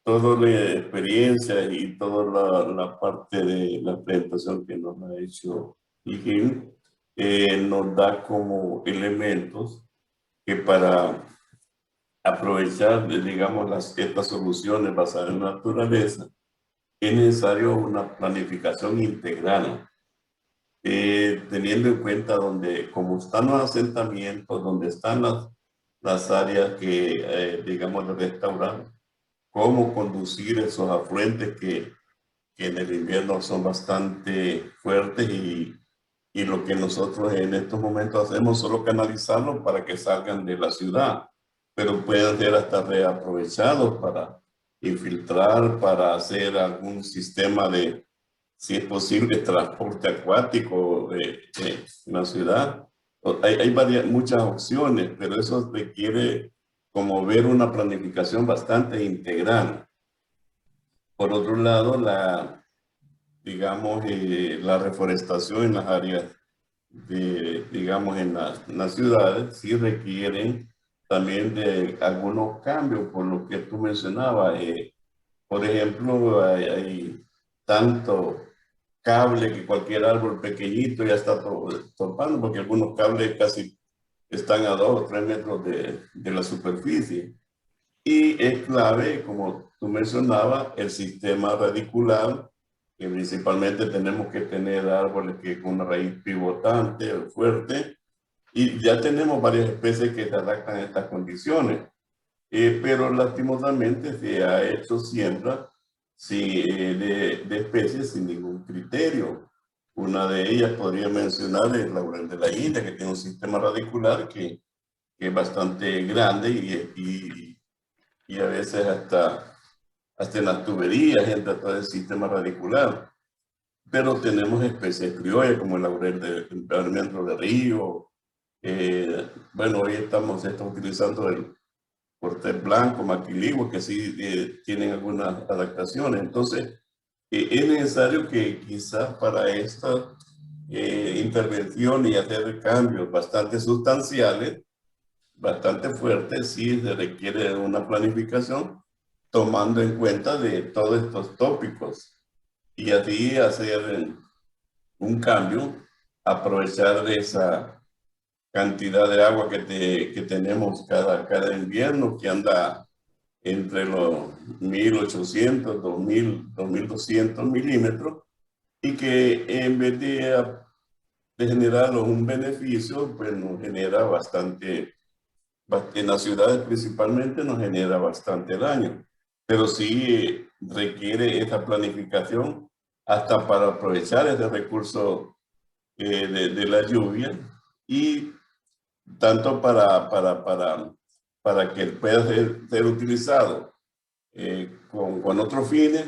toda la experiencia y toda la parte de la presentación que nos ha hecho Miguel nos da como elementos que para aprovechar, digamos, estas soluciones basadas en la naturaleza, es necesario una planificación integral, teniendo en cuenta cómo están los asentamientos, donde están las áreas que, digamos, de restaurar, cómo conducir esos afluentes que en el invierno son bastante fuertes, y lo que nosotros en estos momentos hacemos es solo canalizarlos para que salgan de la ciudad, pero pueden ser hasta reaprovechados para infiltrar, para hacer algún sistema de, si es posible, transporte acuático en la ciudad. Hay muchas opciones, pero eso requiere como ver una planificación bastante integral. Por otro lado, digamos, la reforestación en las áreas, digamos, en las ciudades, sí requieren también de algunos cambios, por lo que tú mencionabas. Por ejemplo, hay tanto cable que cualquier árbol pequeñito ya está topando, porque algunos cables casi están a 2 o 3 metros de la superficie. Y es clave, como tú mencionabas, el sistema radicular, que principalmente tenemos que tener árboles con una raíz pivotante, fuerte, y ya tenemos varias especies que se adaptan a estas condiciones. Pero lastimosamente se ha hecho siembra de especies sin ningún criterio. Una de ellas podría mencionar el laurel de la India, que tiene un sistema radicular que es bastante grande, y a veces hasta en las tuberías entra todo el sistema radicular. pero tenemos especies criollas como el laurel de almendro de río. Bueno, hoy estamos utilizando el cortés blanco, maquiligua, que sí tienen algunas adaptaciones. Entonces, es necesario que quizás para esta intervención y hacer cambios bastante sustanciales, bastante fuertes, sí se requiere una planificación tomando en cuenta de todos estos tópicos y así hacer un cambio, aprovechar de esa cantidad de agua que tenemos cada invierno, que anda entre los 1800, 2000, 2200 milímetros, y que en vez de generar un beneficio, pues nos genera bastante, en las ciudades principalmente nos genera bastante daño, pero sí requiere esa planificación hasta para aprovechar ese recurso de la lluvia y tanto para que pueda ser utilizado con otros fines,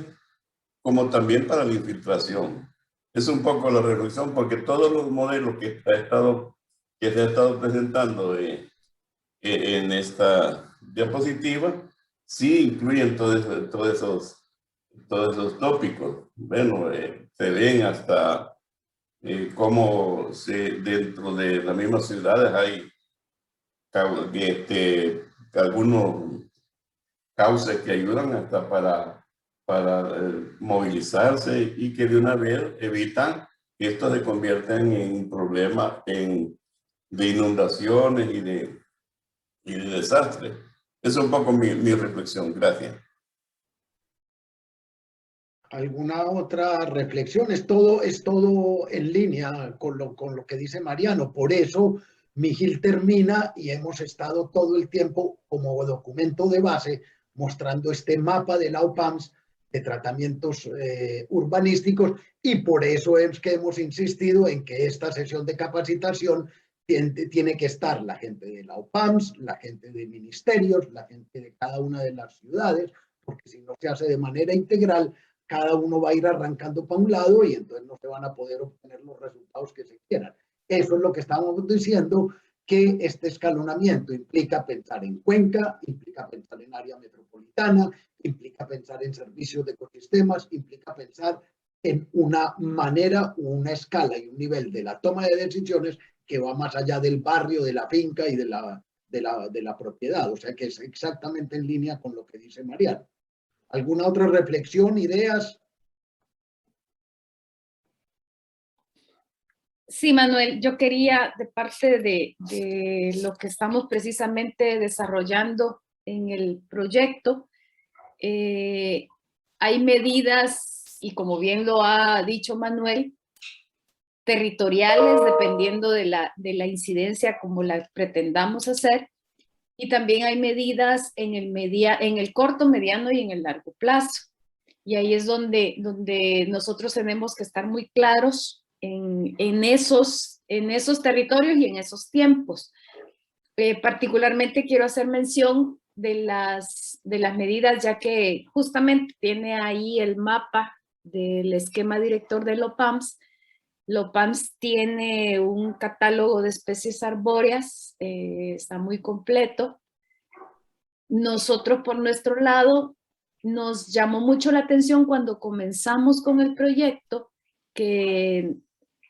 como también para la infiltración. Es un poco la reflexión, porque todos los modelos que se ha estado presentando en esta diapositiva, sí incluyen todos esos tópicos. Bueno, se ven hasta cómo dentro de las mismas ciudades hay algunos cauces que ayudan hasta para movilizarse y que de una vez evitan que esto se convierta en un problema de inundaciones y de desastres. Esa es un poco mi reflexión. Gracias. ¿Alguna otra reflexión? Es todo en línea con lo que dice Mariano. Por eso Mijil termina y hemos estado todo el tiempo como documento de base mostrando este mapa de la OPAMS de tratamientos urbanísticos, y por eso es que hemos insistido en que esta sesión de capacitación tiene que estar la gente de la OPAMS, la gente de ministerios, la gente de cada una de las ciudades, porque si no se hace de manera integral, cada uno va a ir arrancando para un lado y entonces no se van a poder obtener los resultados que se quieran. Eso es lo que estamos diciendo, que este escalonamiento implica pensar en cuenca, implica pensar en área metropolitana, implica pensar en servicios de ecosistemas, implica pensar en una manera, una escala y un nivel de la toma de decisiones que va más allá del barrio, de la finca y de la propiedad. O sea que es exactamente en línea con lo que dice Mariano. ¿Alguna otra reflexión, ideas? Sí, Manuel, yo quería, de parte de lo que estamos precisamente desarrollando en el proyecto, hay medidas, y como bien lo ha dicho Manuel, territoriales, dependiendo de la incidencia como la pretendamos hacer, y también hay medidas en el corto, mediano y en el largo plazo. Y ahí es donde nosotros tenemos que estar muy claros en esos territorios y en esos tiempos. Particularmente quiero hacer mención de las medidas, ya que justamente tiene ahí el mapa del esquema director de LOPAMS. LOPAMS tiene un catálogo de especies arbóreas, está muy completo. Nosotros, por nuestro lado, nos llamó mucho la atención cuando comenzamos con el proyecto, que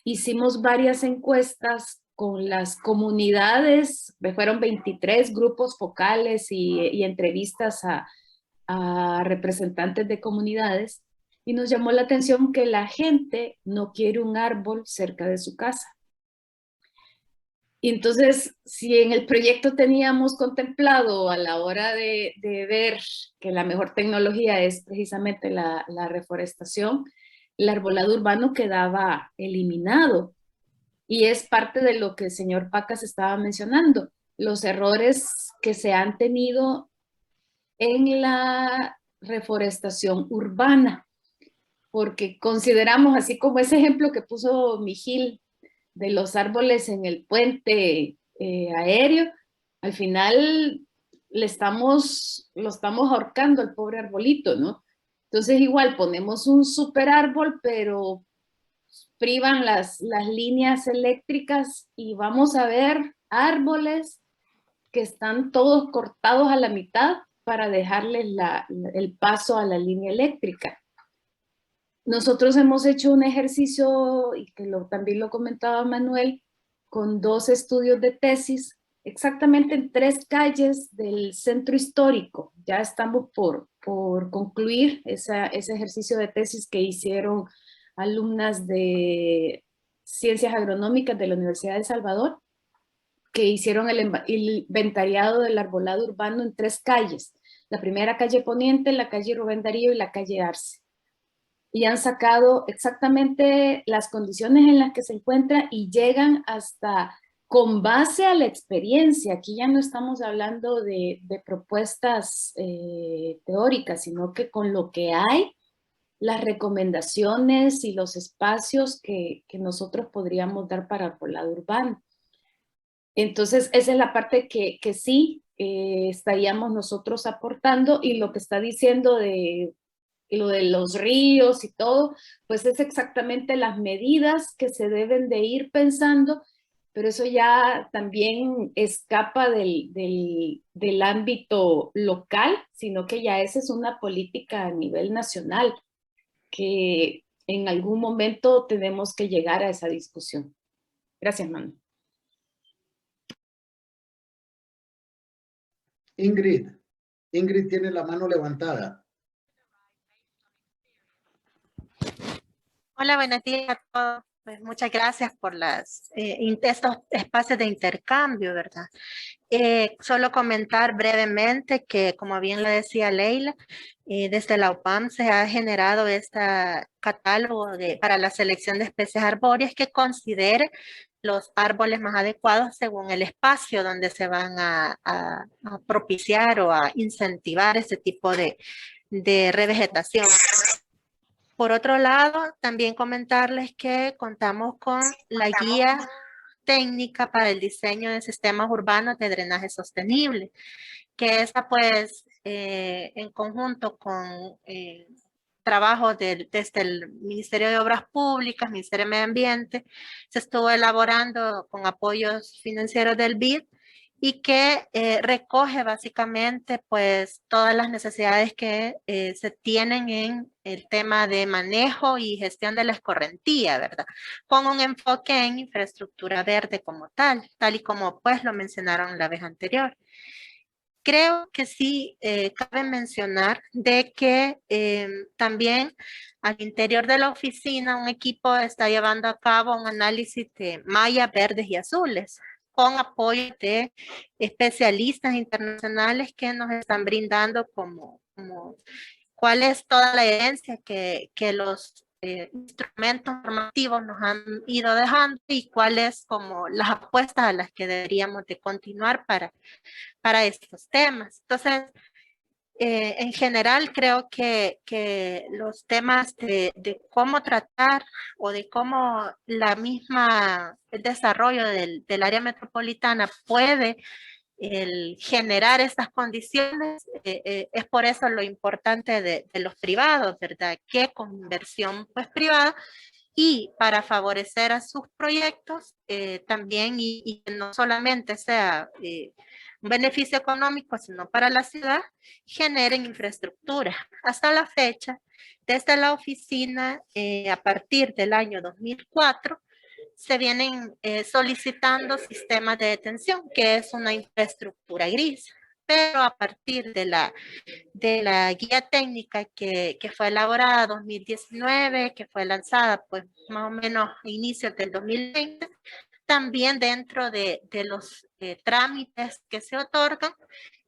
hicimos varias encuestas con las comunidades, fueron 23 grupos focales y entrevistas a representantes de comunidades, y nos llamó la atención que la gente no quiere un árbol cerca de su casa. Y entonces, si en el proyecto teníamos contemplado a la hora de ver que la mejor tecnología es precisamente la reforestación, el arbolado urbano quedaba eliminado. Y es parte de lo que el señor Pacas estaba mencionando, los errores que se han tenido en la reforestación urbana, porque consideramos, así como ese ejemplo que puso Mijil de los árboles en el puente aéreo, al final lo estamos ahorcando al pobre arbolito, ¿no? Entonces igual ponemos un super árbol, pero privan las líneas eléctricas y vamos a ver árboles que están todos cortados a la mitad para dejarles el paso a la línea eléctrica. Nosotros hemos hecho un ejercicio, y que también lo comentaba Manuel, con 2 estudios de tesis, exactamente en 3 calles del centro histórico. Ya estamos por concluir ese ejercicio de tesis que hicieron alumnas de Ciencias Agronómicas de la Universidad de El Salvador, que hicieron el inventariado del arbolado urbano en 3 calles. La primera calle Poniente, la calle Rubén Darío y la calle Arce. Y han sacado exactamente las condiciones en las que se encuentra y llegan hasta, con base a la experiencia, aquí ya no estamos hablando de propuestas teóricas, sino que con lo que hay, las recomendaciones y los espacios que nosotros podríamos dar para arbolado urbano. Entonces, esa es la parte que sí estaríamos nosotros aportando, y lo que está diciendo de lo de los ríos y todo, pues es exactamente las medidas que se deben de ir pensando, pero eso ya también escapa del ámbito local, sino que ya esa es una política a nivel nacional, que en algún momento tenemos que llegar a esa discusión. Gracias, Manu. Ingrid tiene la mano levantada. Hola, buenos días a todos. Pues muchas gracias por estos espacios de intercambio, ¿verdad? Solo comentar brevemente que, como bien lo decía Leila, desde la UPAM se ha generado este catálogo para la selección de especies arbóreas que considere los árboles más adecuados según el espacio donde se van a propiciar o a incentivar ese tipo de revegetación. Por otro lado, también comentarles que contamos con la guía técnica para el diseño de sistemas urbanos de drenaje sostenible, que esta pues en conjunto con trabajo desde el Ministerio de Obras Públicas, Ministerio de Medio Ambiente, se estuvo elaborando con apoyos financieros del BID, y que recoge básicamente pues todas las necesidades que se tienen en el tema de manejo y gestión de la escorrentía, ¿verdad? Con un enfoque en infraestructura verde como tal y como pues lo mencionaron la vez anterior. Creo que sí cabe mencionar de que también al interior de la oficina un equipo está llevando a cabo un análisis de mallas verdes y azules, con apoyo de especialistas internacionales que nos están brindando como cuál es toda la evidencia que los instrumentos normativos nos han ido dejando, y cuáles como las apuestas a las que deberíamos de continuar para estos temas. Entonces, en general creo que los temas de cómo tratar o de cómo el desarrollo del área metropolitana puede generar estas condiciones, es por eso lo importante de los privados, ¿verdad? Que con inversión pues privada y para favorecer a sus proyectos también, y que no solamente sea un beneficio económico, sino para la ciudad, generen infraestructura. Hasta la fecha, desde la oficina, a partir del año 2004, se vienen solicitando sistemas de detención, que es una infraestructura gris. Pero a partir de la guía técnica que fue elaborada en 2019, que fue lanzada pues más o menos a inicios del 2020, también dentro de los trámites que se otorgan,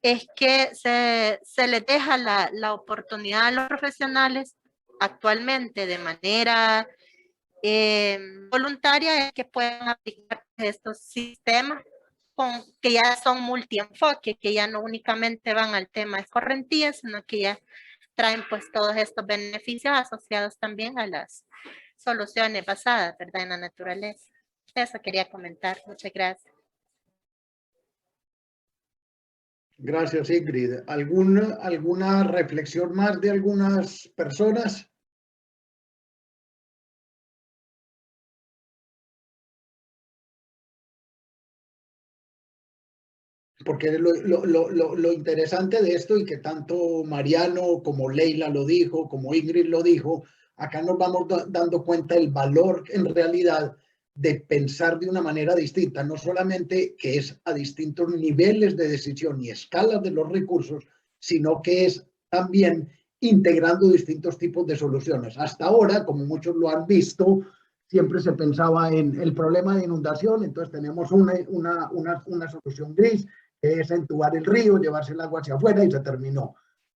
es que se les deja la oportunidad a los profesionales actualmente de manera voluntaria, es que puedan aplicar estos sistemas que ya son multienfoque, que ya no únicamente van al tema de escorrentía, sino que ya traen pues todos estos beneficios asociados también a las soluciones basadas, ¿verdad?, en la naturaleza. Eso quería comentar. Muchas gracias. Gracias, Ingrid. ¿Alguna reflexión más de algunas personas? porque lo interesante de esto, y que tanto Mariano como Leila lo dijo, como Ingrid lo dijo, acá nos vamos dando cuenta del valor en realidad de pensar de una manera distinta, no solamente que es a distintos niveles de decisión y escalas de los recursos, sino que es también integrando distintos tipos de soluciones. Hasta ahora, como muchos lo han visto, siempre se pensaba en el problema de inundación, entonces tenemos una solución gris, que es entubar el río, llevarse el agua hacia afuera y se terminó.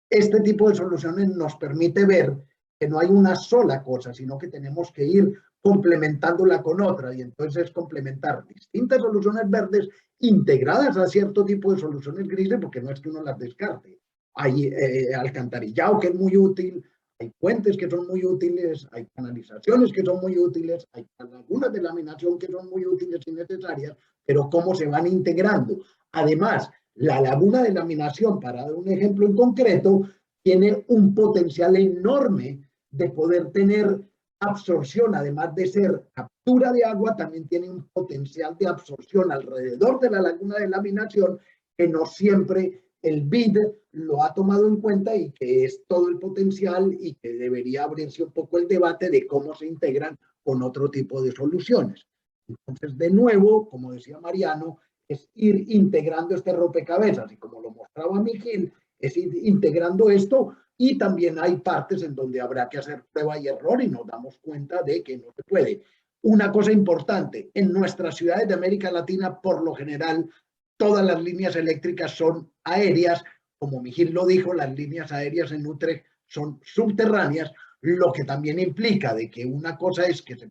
Este tipo de soluciones nos permite ver que no hay una sola cosa, sino que tenemos que ir complementándola con otra, y entonces complementar distintas soluciones verdes integradas a cierto tipo de soluciones grises, porque no es que uno las descarte. Hay alcantarillado que es muy útil, hay puentes que son muy útiles, hay canalizaciones que son muy útiles, hay lagunas de laminación que son muy útiles y necesarias, pero cómo se van integrando. Además, la laguna de laminación, para dar un ejemplo en concreto, tiene un potencial enorme de poder tener absorción, además de ser captura de agua, también tiene un potencial de absorción alrededor de la laguna de laminación que no siempre el BID lo ha tomado en cuenta, y que es todo el potencial, y que debería abrirse un poco el debate de cómo se integran con otro tipo de soluciones. Entonces, de nuevo, como decía Mariano, es ir integrando este rompecabezas, y como lo mostraba Miguel, es ir integrando esto, y también hay partes en donde habrá que hacer prueba y error, y nos damos cuenta de que no se puede. Una cosa importante, en nuestras ciudades de América Latina, por lo general, todas las líneas eléctricas son aéreas. Como Miguel lo dijo, las líneas aéreas en Utrecht son subterráneas, lo que también implica de que una cosa es que se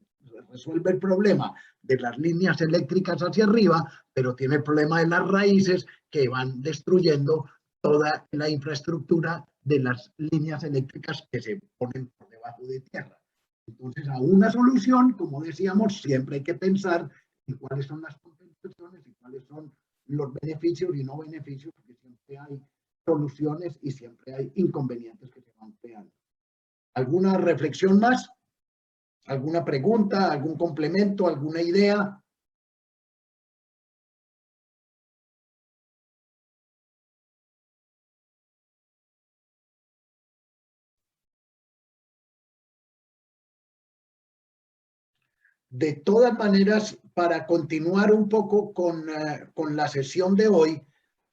resuelve el problema de las líneas eléctricas hacia arriba, pero tiene el problema de las raíces que van destruyendo toda la infraestructura de las líneas eléctricas que se ponen por debajo de tierra. Entonces, a una solución, como decíamos, siempre hay que pensar en cuáles son las compensaciones y cuáles son los beneficios y no beneficios, porque siempre hay soluciones y siempre hay inconvenientes que se van creando. ¿Alguna reflexión más? ¿Alguna pregunta? ¿Algún complemento? ¿Alguna idea? De todas maneras, para continuar un poco con la sesión de hoy,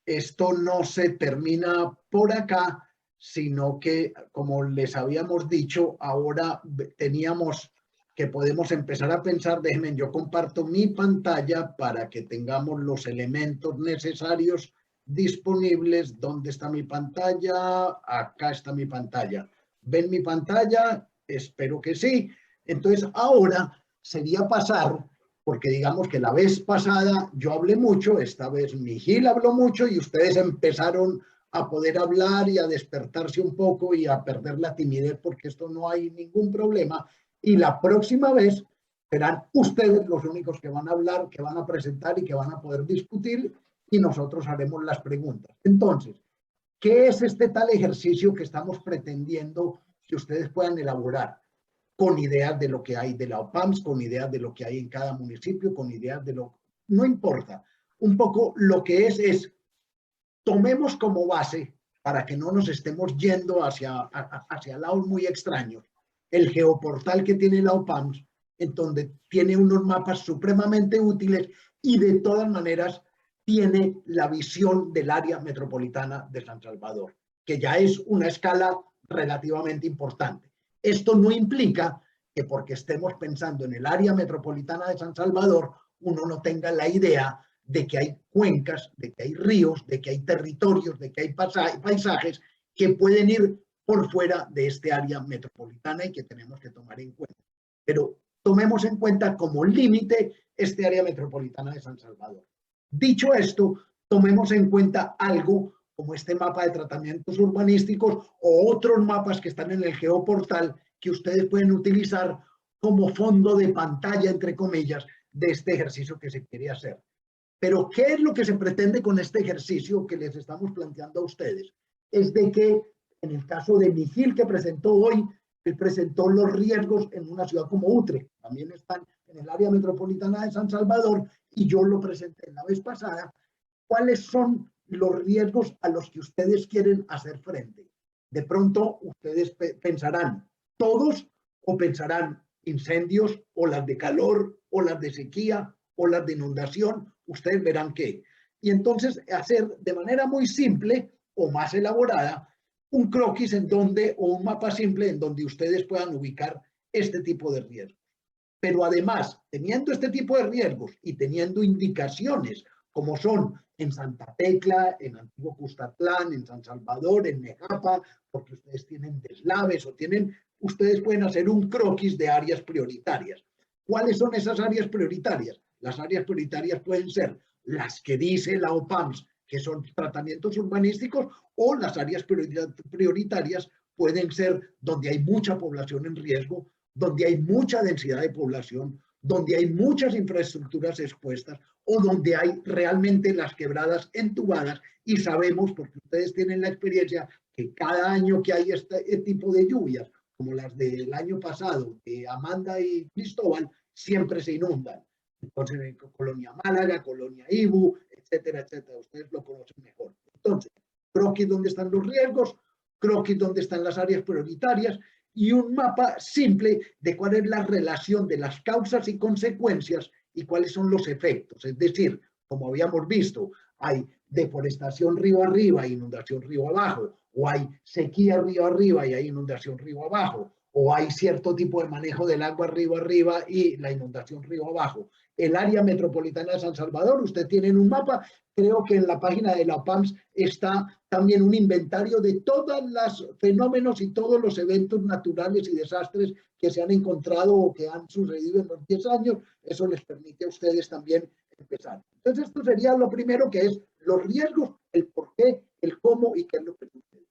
esto no se termina por acá, sino que, como les habíamos dicho, ahora teníamos que podemos empezar a pensar. Déjenme, yo comparto mi pantalla para que tengamos los elementos necesarios disponibles. ¿Dónde está mi pantalla? Acá está mi pantalla. ¿Ven mi pantalla? Espero que sí. Entonces, ahora sería pasar, porque digamos que la vez pasada yo hablé mucho, esta vez Miguel habló mucho, y ustedes empezaron a poder hablar y a despertarse un poco y a perder la timidez, porque esto no hay ningún problema. Y la próxima vez serán ustedes los únicos que van a hablar, que van a presentar y que van a poder discutir, y nosotros haremos las preguntas. Entonces, ¿qué es este tal ejercicio que estamos pretendiendo que ustedes puedan elaborar? Con ideas de lo que hay de la OPAMS, con ideas de lo que hay en cada municipio, con ideas de lo... No importa. Un poco lo que es tomemos como base, para que no nos estemos yendo hacia lados muy extraños, el geoportal que tiene la OPAMS, en donde tiene unos mapas supremamente útiles, y de todas maneras tiene la visión del área metropolitana de San Salvador, que ya es una escala relativamente importante. Esto no implica que porque estemos pensando en el área metropolitana de San Salvador, uno no tenga la idea de que hay cuencas, de que hay ríos, de que hay territorios, de que hay paisajes que pueden ir por fuera de este área metropolitana y que tenemos que tomar en cuenta. Pero tomemos en cuenta como límite este área metropolitana de San Salvador. Dicho esto, tomemos en cuenta algo como este mapa de tratamientos urbanísticos o otros mapas que están en el geoportal, que ustedes pueden utilizar como fondo de pantalla, entre comillas, de este ejercicio que se quiere hacer. Pero, ¿qué es lo que se pretende con este ejercicio que les estamos planteando a ustedes? Es de que, en el caso de Miguel, que presentó hoy, él presentó los riesgos en una ciudad como Utrecht, también están en el área metropolitana de San Salvador, y yo lo presenté la vez pasada. ¿Cuáles son los riesgos a los que ustedes quieren hacer frente. De pronto ustedes pensarán todos o pensarán incendios, olas de calor, olas de sequía, olas de inundación, ustedes verán qué. Y entonces hacer de manera muy simple o más elaborada un croquis en donde, o un mapa simple en donde ustedes puedan ubicar este tipo de riesgos. Pero además, teniendo este tipo de riesgos y teniendo indicaciones como son en Santa Tecla, en Antiguo Cuscatlán, en San Salvador, en Nejapa, porque ustedes tienen deslaves o tienen, ustedes pueden hacer un croquis de áreas prioritarias. ¿Cuáles son esas áreas prioritarias? Las áreas prioritarias pueden ser las que dice la OPAMS, que son tratamientos urbanísticos, o las áreas prioritarias pueden ser donde hay mucha población en riesgo, donde hay mucha densidad de población, donde hay muchas infraestructuras expuestas o donde hay realmente las quebradas entubadas, y sabemos, porque ustedes tienen la experiencia, que cada año que hay este tipo de lluvias, como las del año pasado, de Amanda y Cristóbal, siempre se inundan. Entonces, en Colonia Málaga, Colonia Ibu, etcétera, etcétera, ustedes lo conocen mejor. Entonces, croquis donde están los riesgos, croquis donde están las áreas prioritarias, y un mapa simple de cuál es la relación de las causas y consecuencias y cuáles son los efectos. Es decir, como habíamos visto, hay deforestación río arriba, inundación río abajo, o hay sequía río arriba y hay inundación río abajo, o hay cierto tipo de manejo del agua río arriba y la inundación río abajo. El área metropolitana de San Salvador, usted tiene un mapa, creo que en la página de la OPAMS está también un inventario de todos los fenómenos y todos los eventos naturales y desastres que se han encontrado o que han sucedido en los 10 años. Eso les permite a ustedes también empezar. Entonces, esto sería lo primero, que es los riesgos, el por qué, el cómo y qué es lo que sucede.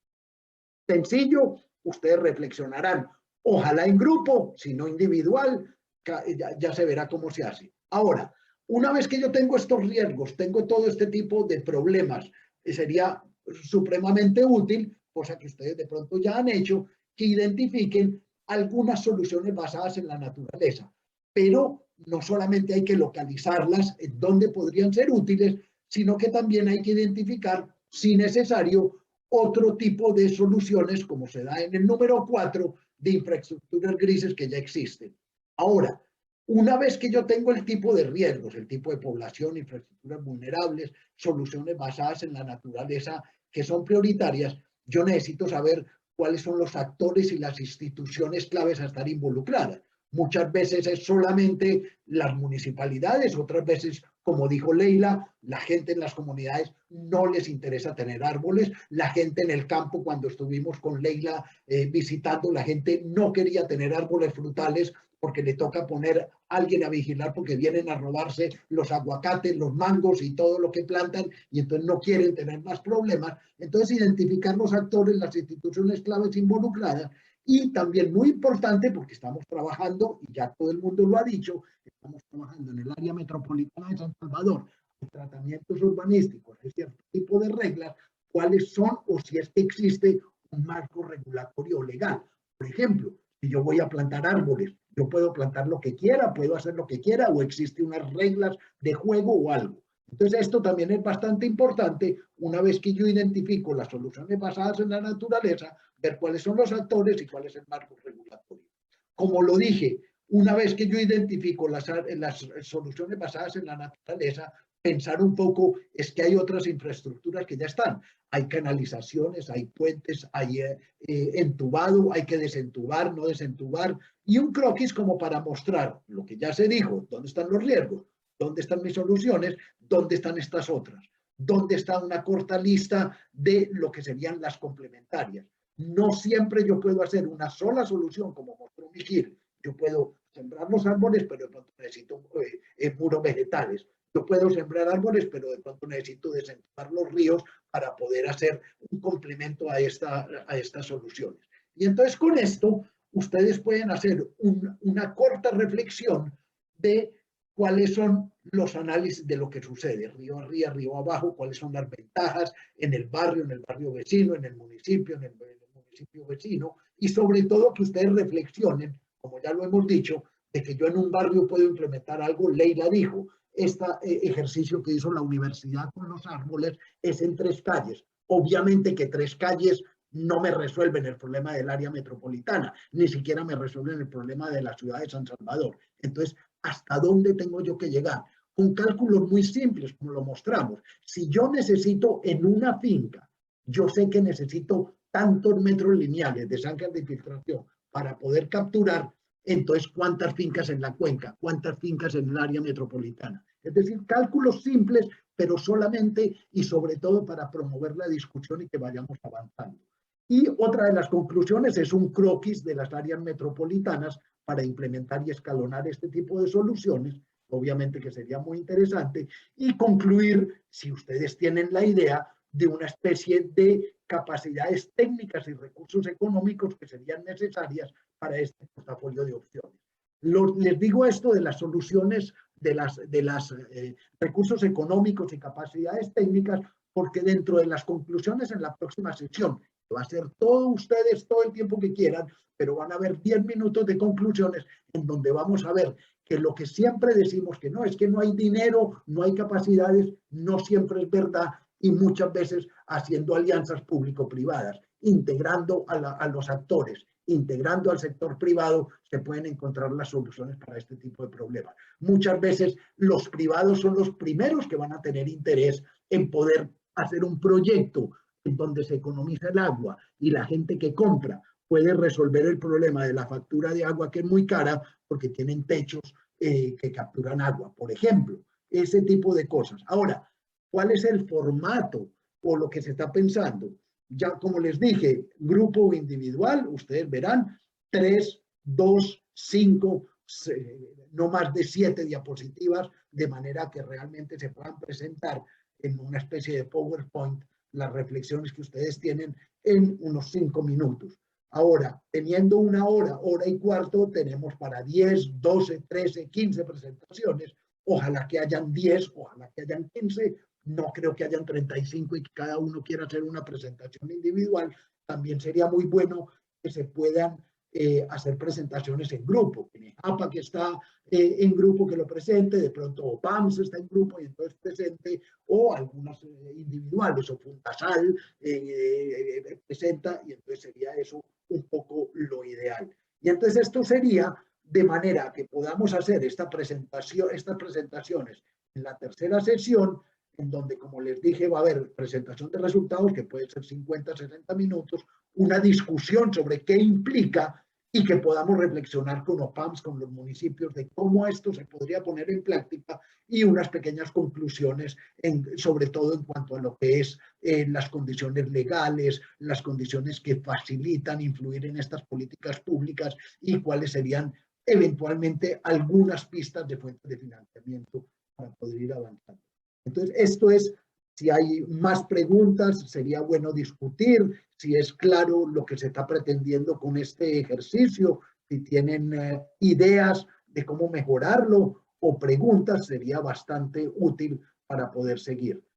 Sencillo, ustedes reflexionarán, ojalá en grupo, si no individual, ya se verá cómo se hace. Ahora, una vez que yo tengo estos riesgos, tengo todo este tipo de problemas, sería supremamente útil, cosa que ustedes de pronto ya han hecho, que identifiquen algunas soluciones basadas en la naturaleza. Pero no solamente hay que localizarlas en dónde podrían ser útiles, sino que también hay que identificar, si necesario, otro tipo de soluciones, como se da en el número 4, de infraestructuras grises que ya existen. Ahora, una vez que yo tengo el tipo de riesgos, el tipo de población, infraestructuras vulnerables, soluciones basadas en la naturaleza que son prioritarias, yo necesito saber cuáles son los actores y las instituciones claves a estar involucradas. Muchas veces es solamente las municipalidades, otras veces, como dijo Leila, la gente en las comunidades no les interesa tener árboles. La gente en el campo, cuando estuvimos con Leila visitando, la gente no quería tener árboles frutales porque le toca poner a alguien a vigilar porque vienen a robarse los aguacates, los mangos y todo lo que plantan, y entonces no quieren tener más problemas. Entonces, identificar los actores, las instituciones claves involucradas. Y también muy importante, porque estamos trabajando, y ya todo el mundo lo ha dicho, estamos trabajando en el área metropolitana de San Salvador, en tratamientos urbanísticos, hay cierto tipo de reglas, cuáles son o si es que existe un marco regulatorio legal. Por ejemplo, si yo voy a plantar árboles, yo puedo plantar lo que quiera, puedo hacer lo que quiera, o existe unas reglas de juego o algo. Entonces, esto también es bastante importante. Una vez que yo identifico las soluciones basadas en la naturaleza, ver cuáles son los actores y cuál es el marco regulatorio. Como lo dije, una vez que yo identifico las soluciones basadas en la naturaleza, pensar un poco es que hay otras infraestructuras que ya están. Hay canalizaciones, hay puentes, hay entubado, hay que desentubar, no desentubar. Y un croquis como para mostrar lo que ya se dijo, dónde están los riesgos, dónde están mis soluciones, dónde están estas otras, dónde está una corta lista de lo que serían las complementarias. No siempre yo puedo hacer una sola solución, como mostró Mijil. Yo puedo sembrar los árboles, pero de pronto necesito muros vegetales. Yo puedo sembrar árboles, pero de pronto necesito desentubar los ríos para poder hacer un complemento a estas soluciones. Y entonces con esto, ustedes pueden hacer una corta reflexión de cuáles son los análisis de lo que sucede, río arriba, río abajo, cuáles son las ventajas en el barrio vecino, en el municipio vecino, y sobre todo que ustedes reflexionen, como ya lo hemos dicho, de que yo en un barrio puedo implementar algo. Leila dijo, este ejercicio que hizo la universidad con los árboles es en 3 calles. Obviamente que 3 calles no me resuelven el problema del área metropolitana, ni siquiera me resuelven el problema de la ciudad de San Salvador. Entonces, ¿hasta dónde tengo yo que llegar? Con cálculos muy simples, como lo mostramos. Si yo necesito en una finca, yo sé que necesito tantos metros lineales de zanjas de infiltración para poder capturar, entonces, ¿cuántas fincas en la cuenca? ¿Cuántas fincas en el área metropolitana? Es decir, cálculos simples, pero solamente y sobre todo para promover la discusión y que vayamos avanzando. Y otra de las conclusiones es un croquis de las áreas metropolitanas para implementar y escalonar este tipo de soluciones, obviamente que sería muy interesante, y concluir, si ustedes tienen la idea, de una especie de capacidades técnicas y recursos económicos que serían necesarias para este portafolio de opciones. Les digo esto de las soluciones, de los recursos económicos y capacidades técnicas, porque dentro de las conclusiones en la próxima sesión, va a ser todos ustedes todo el tiempo que quieran, pero van a haber 10 minutos de conclusiones en donde vamos a ver que lo que siempre decimos que no, es que no hay dinero, no hay capacidades, no siempre es verdad, y muchas veces haciendo alianzas público-privadas, integrando a los actores, integrando al sector privado, se pueden encontrar las soluciones para este tipo de problemas. Muchas veces los privados son los primeros que van a tener interés en poder hacer un proyecto en donde se economiza el agua y la gente que compra puede resolver el problema de la factura de agua, que es muy cara porque tienen techos que capturan agua, por ejemplo. Ese tipo de cosas. Ahora, ¿cuál es el formato o lo que se está pensando? Ya, como les dije, grupo o individual, ustedes verán 3, 2, 5, no más de 7 diapositivas, de manera que realmente se puedan presentar en una especie de PowerPoint las reflexiones que ustedes tienen en unos 5 minutos. Ahora, teniendo una hora, hora y cuarto, tenemos para 10, 12, 13, 15 presentaciones. Ojalá que hayan 10, ojalá que hayan 15. No creo que hayan 35 y que cada uno quiera hacer una presentación individual. También sería muy bueno que se puedan hacer presentaciones en grupo. APA que está en grupo que lo presente, de pronto OPAMS está en grupo y entonces presente, o algunas individuales, o Funtasal presenta, y entonces sería eso un poco lo ideal. Y entonces esto sería de manera que podamos hacer esta presentación, estas presentaciones en la tercera sesión, en donde, como les dije, va a haber presentación de resultados, que puede ser 50, 60 minutos, una discusión sobre qué implica y que podamos reflexionar con OPAMS, con los municipios, de cómo esto se podría poner en práctica y unas pequeñas conclusiones, sobre todo en cuanto a lo que es las condiciones legales, las condiciones que facilitan influir en estas políticas públicas y cuáles serían eventualmente algunas pistas de fuentes de financiamiento para poder ir avanzando. Entonces, esto es, si hay más preguntas, sería bueno discutir, si es claro lo que se está pretendiendo con este ejercicio, si tienen ideas de cómo mejorarlo o preguntas, sería bastante útil para poder seguir.